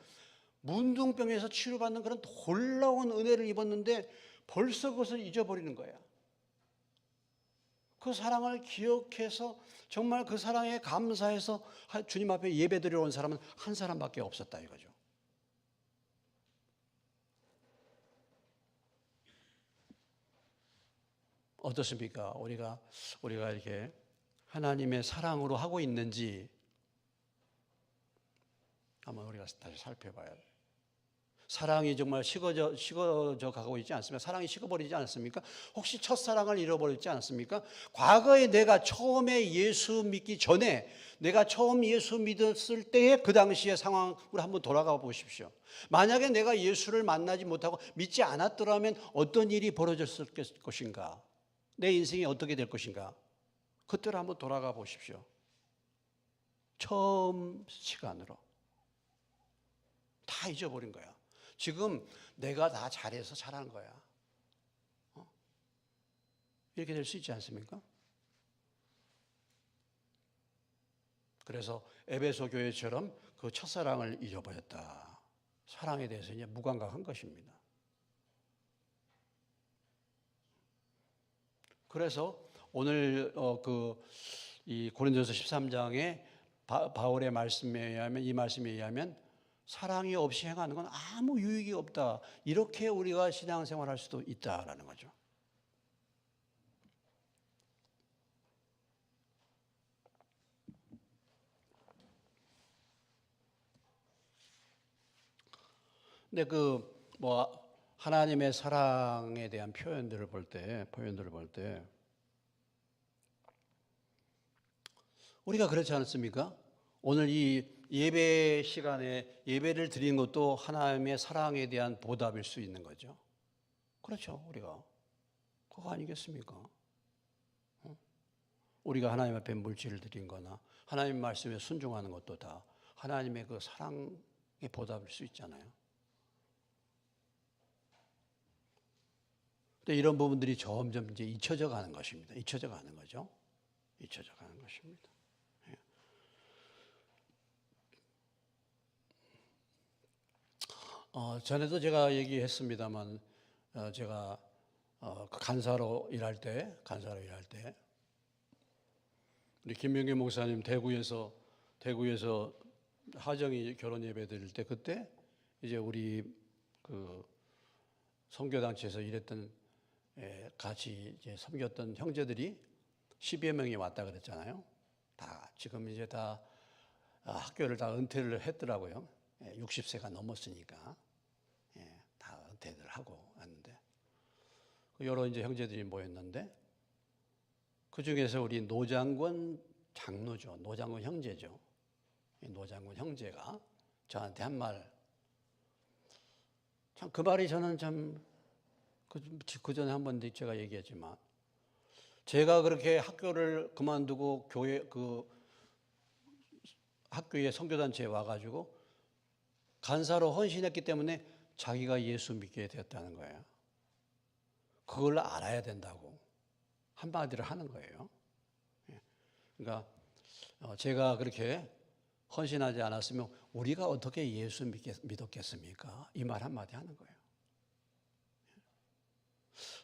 문둥병에서 치료받는 그런 놀라운 은혜를 입었는데 벌써 그것을 잊어버리는 거야. 그 사랑을 기억해서 정말 그 사랑에 감사해서 주님 앞에 예배드리러 온 사람은 한 사람밖에 없었다 이거죠. 어떻습니까? 우리가 이렇게 하나님의 사랑으로 하고 있는지 한번 우리가 다시 살펴봐야 돼요. 사랑이 정말 식어져 가고 있지 않습니까? 사랑이 식어버리지 않습니까? 혹시 첫사랑을 잃어버렸지 않습니까? 과거에 내가 처음에 예수 믿기 전에, 내가 처음 예수 믿었을 때의 그 당시의 상황으로 한번 돌아가 보십시오. 만약에 내가 예수를 만나지 못하고 믿지 않았더라면 어떤 일이 벌어졌을 것인가? 내 인생이 어떻게 될 것인가? 그때로 한번 돌아가 보십시오. 처음 시간으로. 다 잊어버린 거야. 지금 내가 다 잘해서 잘한 거야. 이렇게 될 수 있지 않습니까? 그래서 에베소 교회처럼 그 첫사랑을 잊어버렸다. 사랑에 대해서 이제 무감각한 것입니다. 그래서 오늘 이 고린도서 13장에 바울의 말씀에 의하면, 이 말씀에 의하면 사랑이 없이 행하는 건 아무 유익이 없다. 이렇게 우리가 신앙생활할 수도 있다라는 거죠. 근데 하나님의 사랑에 대한 표현들을 볼 때 우리가 그렇지 않습니까? 오늘 이 예배 시간에 예배를 드리는 것도 하나님의 사랑에 대한 보답일 수 있는 거죠. 그렇죠, 우리가. 그거 아니겠습니까? 우리가 하나님 앞에 물질을 드린 거나 하나님 말씀에 순종하는 것도 다 하나님의 그 사랑의 보답일 수 있잖아요. 근데 이런 부분들이 점점 이제 잊혀져 가는 것입니다. 잊혀져 가는 거죠. 잊혀져 가는 것입니다. 전에도 제가 얘기했습니다만, 제가 간사로 일할 때, 우리 김명기 목사님 대구에서 하정이 결혼 예배 드릴 때, 그때 이제 우리 그 선교단체에서 일했던 같이 이제 섬겼던 형제들이 10여 명이 왔다 그랬잖아요. 다 지금 이제 다 학교를 다 은퇴를 했더라고요. 60세가 넘었으니까 다 은퇴를 하고 왔는데 여러 이제 형제들이 모였는데 그 중에서 우리 노장군 장로죠, 노장군 형제죠. 노장군 형제가 저한테 한 말, 참 그 말이 저는 참 그 전에 한 번 제가 얘기했지만, 제가 그렇게 학교를 그만두고 학교에 선교단체에 와가지고 간사로 헌신했기 때문에 자기가 예수 믿게 되었다는 거예요. 그걸 알아야 된다고 한마디를 하는 거예요. 그러니까 제가 그렇게 헌신하지 않았으면 우리가 어떻게 예수 믿었겠습니까? 이 말 한마디 하는 거예요.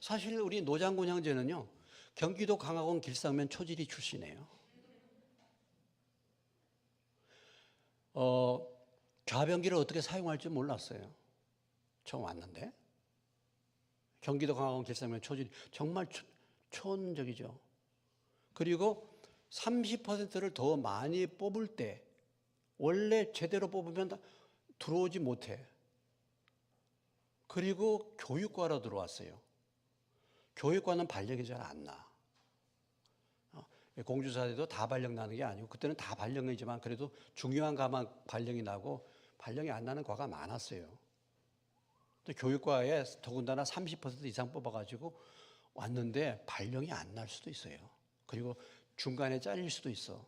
사실 우리 노장군 형제는요, 경기도 강화군 길상면 초지리 출신이에요. 좌변기를 어떻게 사용할 줄 몰랐어요. 처음 왔는데. 경기도 강화군 길상면 초지리, 정말 촌적이죠. 그리고 30%를 더 많이 뽑을 때, 원래 제대로 뽑으면 들어오지 못해. 그리고 교육과로 들어왔어요. 교육과는 발령이 잘 안 나. 공주사대도 다 발령 나는 게 아니고, 그때는 다 발령이지만 그래도 중요한 과만 발령이 나고 발령이 안 나는 과가 많았어요. 또 교육과에 더군다나 30% 이상 뽑아가지고 왔는데 발령이 안 날 수도 있어요. 그리고 중간에 잘릴 수도 있어.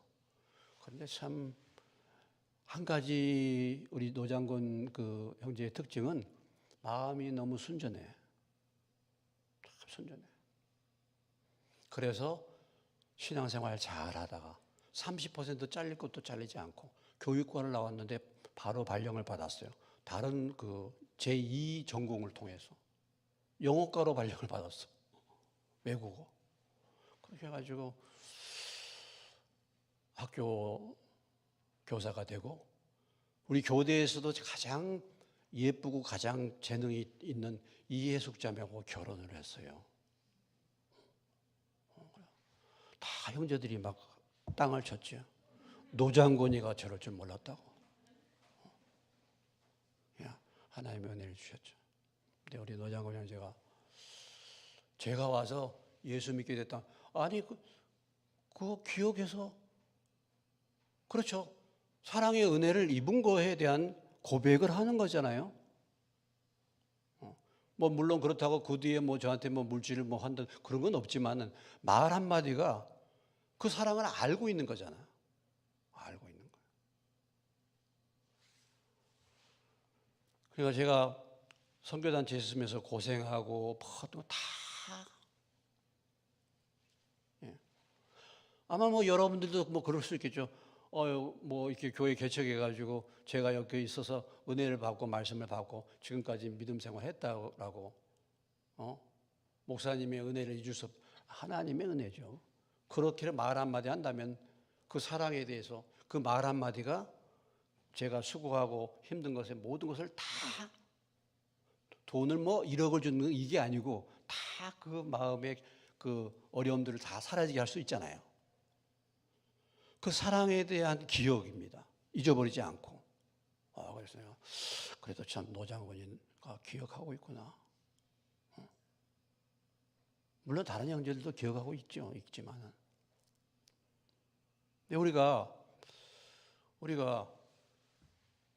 그런데 참 한 가지 우리 노장군 그 형제의 특징은 마음이 너무 순전해. 순전해. 그래서 신앙생활 잘 하다가 30% 잘릴 것도 잘리지 않고 교육과를 나왔는데 바로 발령을 받았어요. 다른 그 제2 전공을 통해서 영어과로 발령을 받았어. 외국어. 그렇게 해가지고 학교 교사가 되고, 우리 교대에서도 가장 예쁘고 가장 재능이 있는 이해숙 자매하고 결혼을 했어요. 다 형제들이 막 땅을 쳤죠. 노장군이가 저럴 줄 몰랐다고. 하나님의 은혜를 주셨죠. 근데 우리 노장군 형제가 제가 와서 예수 믿게 됐다. 아니 그거 기억해서, 그렇죠. 사랑의 은혜를 입은 거에 대한 고백을 하는 거잖아요. 물론 그렇다고 그 뒤에 저한테 물질을 한다 그런 건 없지만은 말 한마디가 그 사랑을 알고 있는 거잖아. 알고 있는 거예요. 그러니까 제가 선교단체에 있으면서 고생하고 또 다, 아마 여러분들도 그럴 수 있겠죠. 이렇게 교회 개척해가지고 제가 여기 있어서 은혜를 받고 말씀을 받고 지금까지 믿음 생활 했다라고, 목사님의 은혜를 잊을 수 하나님의 은혜죠. 그렇게 말 한마디 한다면 그 사랑에 대해서 그 말 한마디가 제가 수고하고 힘든 것에 모든 것을 다 돈을 뭐 1억을 주는 이게 아니고 다 그 마음의 그 어려움들을 다 사라지게 할 수 있잖아요. 그 사랑에 대한 기억입니다. 잊어버리지 않고. 그래서 내가 그래도 참 노장군이가 기억하고 있구나. 물론 다른 형제들도 기억하고 있지만은. 우리가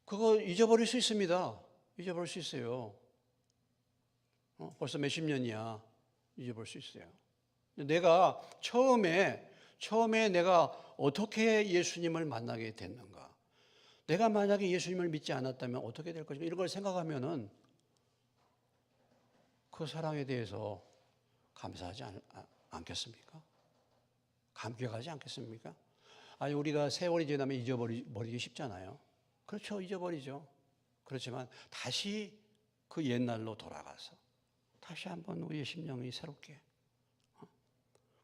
그거 잊어버릴 수 있습니다. 잊어버릴 수 있어요. 벌써 몇십 년이야. 잊어버릴 수 있어요. 내가 처음에 내가 어떻게 예수님을 만나게 됐는가? 내가 만약에 예수님을 믿지 않았다면 어떻게 될 것인가? 이런 걸 생각하면은 그 사랑에 대해서 감사하지 않겠습니까? 감격하지 않겠습니까? 아니, 우리가 세월이 지나면 잊어버리기 쉽잖아요. 그렇죠. 잊어버리죠. 그렇지만 다시 그 옛날로 돌아가서 다시 한번 우리의 심령이 새롭게.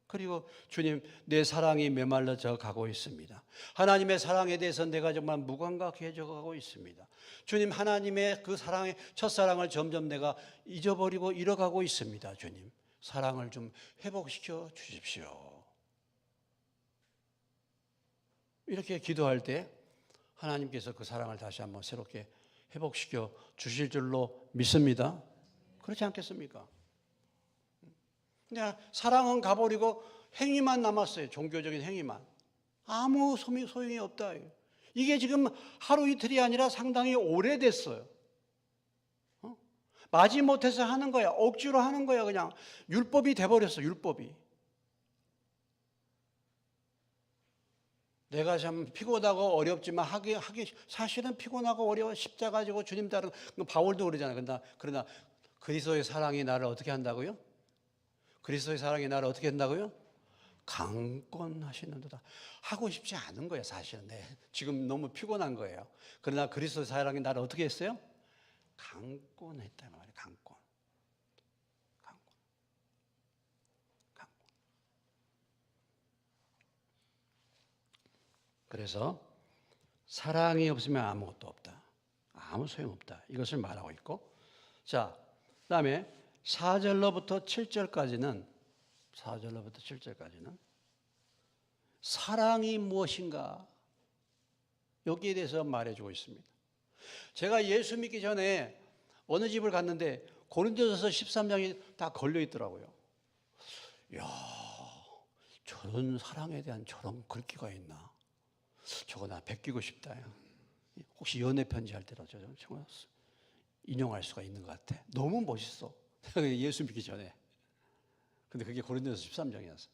그리고 주님, 내 사랑이 메말라져 가고 있습니다. 하나님의 사랑에 대해서 내가 정말 무감각해져 가고 있습니다. 주님, 하나님의 그 사랑의 첫사랑을 점점 내가 잊어버리고 잃어가고 있습니다. 주님, 사랑을 좀 회복시켜 주십시오. 이렇게 기도할 때 하나님께서 그 사랑을 다시 한번 새롭게 회복시켜 주실 줄로 믿습니다. 그렇지 않겠습니까? 근데 사랑은 가버리고 행위만 남았어요. 종교적인 행위만. 아무 소용이 없다. 이게 지금 하루 이틀이 아니라 상당히 오래됐어요. 마지못해서 하는 거야. 억지로 하는 거야. 그냥 율법이 돼버렸어. 율법이. 내가 참 피곤하고 어렵지만 하기 사실은 피곤하고 어려워. 십자가 지고 주님 따르는 바울도 그러잖아요. 그러나 그리스도의 사랑이 나를 어떻게 한다고요? 그리스도의 사랑이 나를 어떻게 한다고요? 강권하시는도다. 하고 싶지 않은 거예요, 사실은. 지금 너무 피곤한 거예요. 그러나 그리스도의 사랑이 나를 어떻게 했어요? 강권했단 말이에요. 강권. 그래서 사랑이 없으면 아무것도 없다. 아무 소용없다. 이것을 말하고 있고. 자, 그다음에 4절로부터 7절까지는 사랑이 무엇인가? 여기에 대해서 말해주고 있습니다. 제가 예수 믿기 전에 어느 집을 갔는데 고린도전서 13장이 다 걸려 있더라고요. 이야, 저런 사랑에 대한 저런 글귀가 있나? 저거 나 베끼고 싶다. 혹시 연애 편지 할 때라도 저거 인용할 수가 있는 것 같아. 너무 멋있어. 예수 믿기 전에. 근데 그게 고린도전서 13장이었어.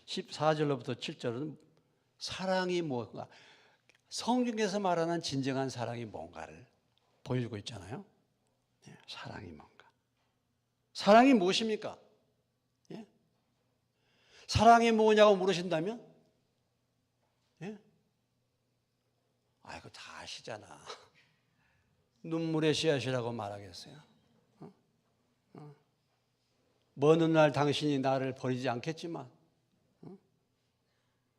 14절로부터 7절은 사랑이 뭔가, 성경에서 말하는 진정한 사랑이 뭔가를 보여주고 있잖아요. 사랑이 뭔가. 사랑이 무엇입니까? 사랑이 뭐냐고 물으신다면? 그거 다 아시잖아. 눈물의 씨앗이라고 말하겠어요. 먼 날 당신이 나를 버리지 않겠지만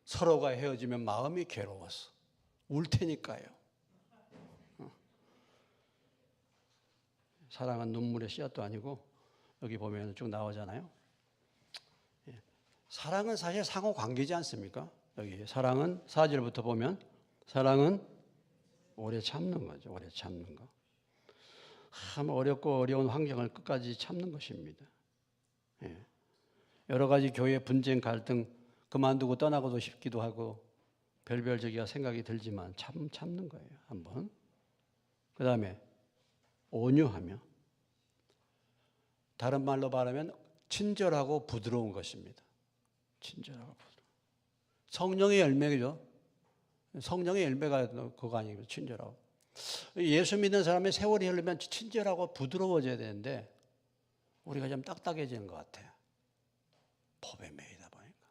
서로가 헤어지면 마음이 괴로워서 울 테니까요. 사랑은 눈물의 씨앗도 아니고 여기 보면 쭉 나오잖아요. 사랑은 사실 상호 관계지 않습니까? 여기 사랑은 4절부터 보면 사랑은 오래 참는 거죠. 오래 참는 거. 참 어렵고 어려운 환경을 끝까지 참는 것입니다. 여러 가지 교회 분쟁 갈등 그만두고 떠나고도 싶기도 하고 별별 저기가 생각이 들지만 참는 거예요. 한번. 그 다음에 온유하며, 다른 말로 말하면 친절하고 부드러운 것입니다. 친절하고 부드러운. 성령의 열매죠. 성령의 열매가 그거 아니에요. 친절하고. 예수 믿는 사람의 세월이 흐르면 친절하고 부드러워져야 되는데 우리가 좀 딱딱해지는 것 같아요. 법에 매이다 보니까.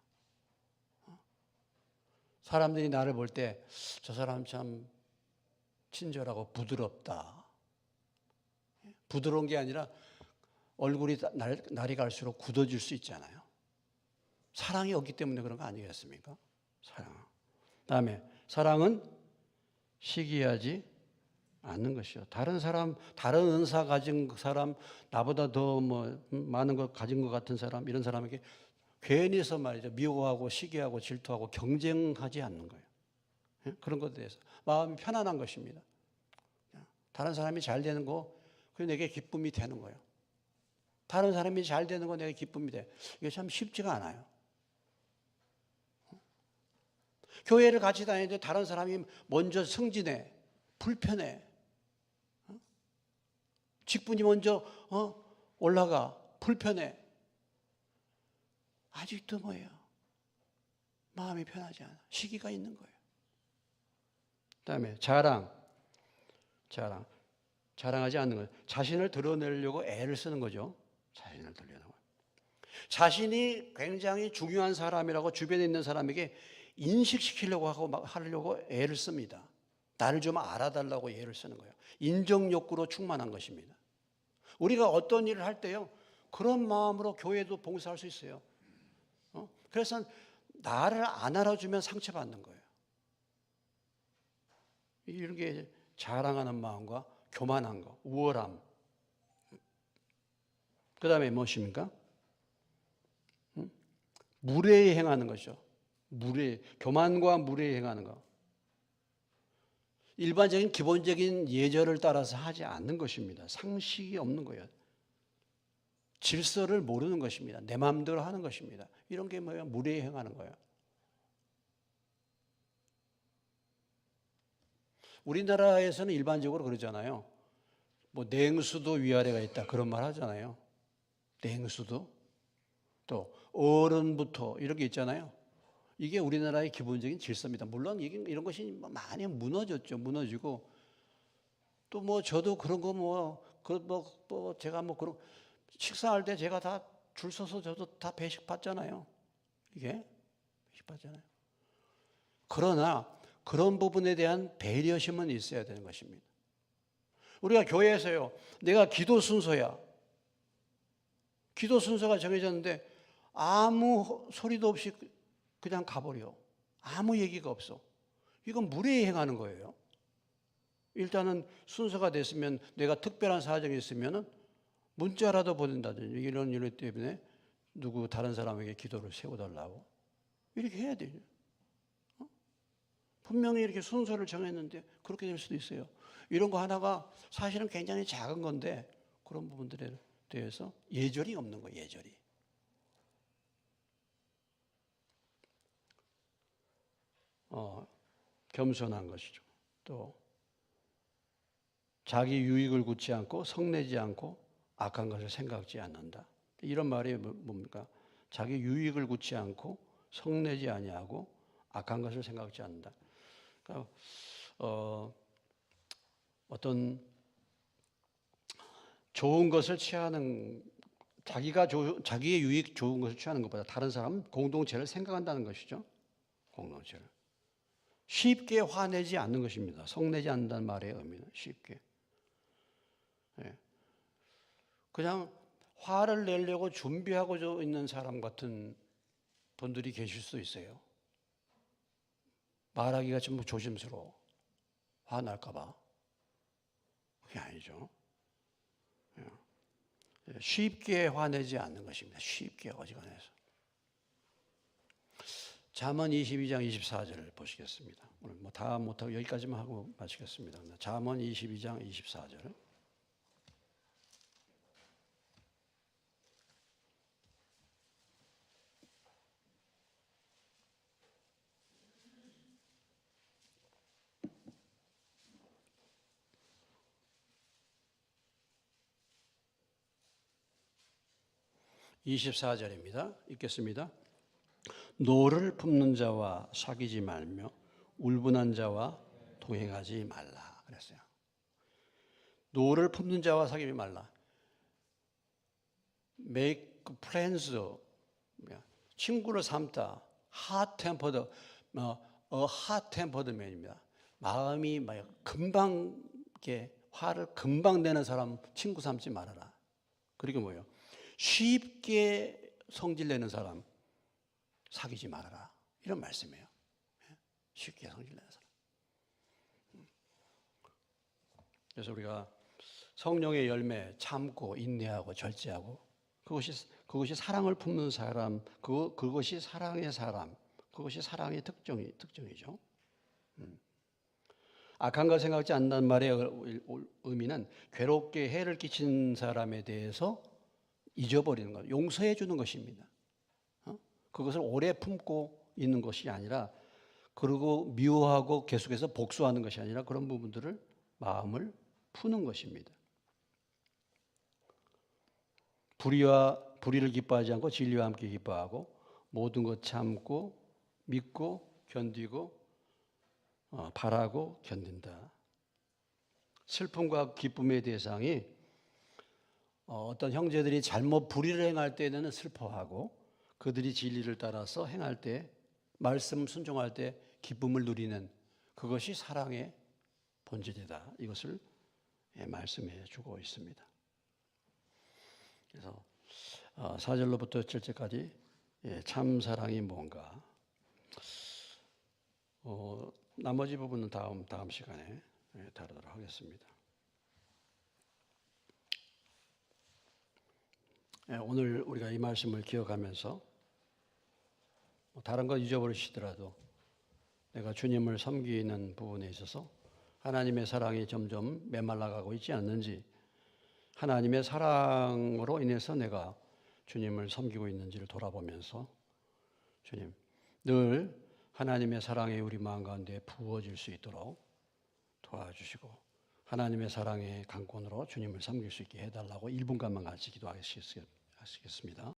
사람들이 나를 볼 때 저 사람 참 친절하고 부드럽다. 부드러운 게 아니라 얼굴이 날이 갈수록 굳어질 수 있잖아요. 사랑이 없기 때문에 그런 거 아니겠습니까? 사랑. 다음에 사랑은 시기하지 않는 것이요. 다른 사람, 다른 은사 가진 사람, 나보다 더 뭐 많은 것 가진 것 같은 사람, 이런 사람에게 괜히서 말이죠. 미워하고 시기하고 질투하고 경쟁하지 않는 거예요. 그런 것에 대해서 마음이 편안한 것입니다. 다른 사람이 잘 되는 거, 그게 내게 기쁨이 되는 거예요. 다른 사람이 잘 되는 거 내게 기쁨이 돼. 이게 참 쉽지가 않아요. 교회를 같이 다니는데 다른 사람이 먼저 승진해, 불편해. 직분이 먼저 올라가, 불편해. 아직도 뭐예요? 마음이 편하지 않아. 시기가 있는 거예요. 그다음에 자랑하지 않는 거예요. 자신을 드러내려고 애를 쓰는 거죠. 자신을 드러내는 거예요. 자신이 굉장히 중요한 사람이라고 주변에 있는 사람에게 인식시키려고 하려고 애를 씁니다. 나를 좀 알아달라고 애를 쓰는 거예요. 인정 욕구로 충만한 것입니다. 우리가 어떤 일을 할 때요, 그런 마음으로 교회도 봉사할 수 있어요. 그래서 나를 안 알아주면 상처받는 거예요. 이런 게 자랑하는 마음과 교만한 거, 우월함. 그 다음에 무엇입니까? 무례히 행하는 것이죠. 교만과 무례히 행하는 거. 일반적인 기본적인 예절을 따라서 하지 않는 것입니다. 상식이 없는 거예요. 질서를 모르는 것입니다. 내 마음대로 하는 것입니다. 이런 게 뭐예요? 무례히 행하는 거예요. 우리나라에서는 일반적으로 그러잖아요. 뭐 냉수도 위아래가 있다 그런 말 하잖아요. 냉수도 또 어른부터 이렇게 있잖아요. 이게 우리나라의 기본적인 질서입니다. 물론 이런 것이 많이 무너졌죠. 무너지고 또 뭐 저도 그런 거 제가 뭐 그런 식사할 때 제가 다 줄 서서 저도 다 배식 받잖아요. 이게 배식 받잖아요. 그러나 그런 부분에 대한 배려심은 있어야 되는 것입니다. 우리가 교회에서요, 내가 기도 순서야. 기도 순서가 정해졌는데 아무 소리도 없이 그냥 가버려. 아무 얘기가 없어. 이건 무례히 행하는 거예요. 일단은 순서가 됐으면 내가 특별한 사정이 있으면 문자라도 보낸다든지 이런 일 때문에 누구 다른 사람에게 기도를 세워달라고 이렇게 해야 돼요. 분명히 이렇게 순서를 정했는데 그렇게 될 수도 있어요. 이런 거 하나가 사실은 굉장히 작은 건데 그런 부분들에 대해서 예절이 없는 거예요. 예절이. 겸손한 것이죠. 또 자기 유익을 굳지 않고 성내지 않고 악한 것을 생각지 않는다. 이런 말이 뭡니까? 자기 유익을 굳지 않고 성내지 아니하고 악한 것을 생각지 않는다. 그러니까 어떤 좋은 것을 취하는 자기의 유익 좋은 것을 취하는 것보다 다른 사람 공동체를 생각한다는 것이죠. 공동체를 쉽게 화내지 않는 것입니다. 성내지 않는다는 말의 의미는 쉽게. 네. 그냥 화를 내려고 준비하고 있는 사람 같은 분들이 계실 수 있어요. 말하기가 좀 조심스러워. 화날까 봐. 그게 아니죠. 쉽게 화내지 않는 것입니다. 쉽게 어지간해서. 잠언 22장 24절을 보시겠습니다. 오늘 뭐 다 못하고 여기까지만 하고 마치겠습니다. 잠언 22장 24절. (24절입니다) 읽겠습니다. 노를 품는 자와 사귀지 말며 울분한 자와 동행하지 말라 그랬어요. 노를 품는 자와 사귀지 말라. Make friends, 친구를 삼다. hot tempered, a hot tempered man입니다. 마음이 금방 이렇게 화를 금방 내는 사람 친구 삼지 말아라. 그리고 뭐예요? 쉽게 성질내는 사람 사귀지 말아라. 이런 말씀이에요. 쉽게 성질내는 사람. 그래서 우리가 성령의 열매, 참고 인내하고 절제하고 그것이 사랑을 품는 사람, 그것이 사랑의 사람, 그것이 사랑의 특징이죠. 악한 걸 생각지 않는 말의 의미는 괴롭게 해를 끼친 사람에 대해서 잊어버리는 것, 용서해 주는 것입니다. 그것을 오래 품고 있는 것이 아니라, 그리고 미워하고 계속해서 복수하는 것이 아니라 그런 부분들을 마음을 푸는 것입니다. 불의를 기뻐하지 않고 진리와 함께 기뻐하고 모든 것 참고 믿고 견디고 바라고 견딘다. 슬픔과 기쁨의 대상이 어떤 형제들이 잘못 불의를 행할 때는 슬퍼하고, 그들이 진리를 따라서 행할 때, 말씀 순종할 때 기쁨을 누리는, 그것이 사랑의 본질이다. 이것을 말씀해 주고 있습니다. 그래서 4절로부터 7절까지 참 사랑이 뭔가, 나머지 부분은 다음 시간에 다루도록 하겠습니다. 오늘 우리가 이 말씀을 기억하면서 다른 거 잊어버리시더라도 내가 주님을 섬기는 부분에 있어서 하나님의 사랑이 점점 메말라가고 있지 않는지, 하나님의 사랑으로 인해서 내가 주님을 섬기고 있는지를 돌아보면서 주님, 늘 하나님의 사랑이 우리 마음 가운데 부어질 수 있도록 도와주시고, 하나님의 사랑의 강권으로 주님을 섬길 수 있게 해달라고 1분간만 같이 기도하시겠습니다.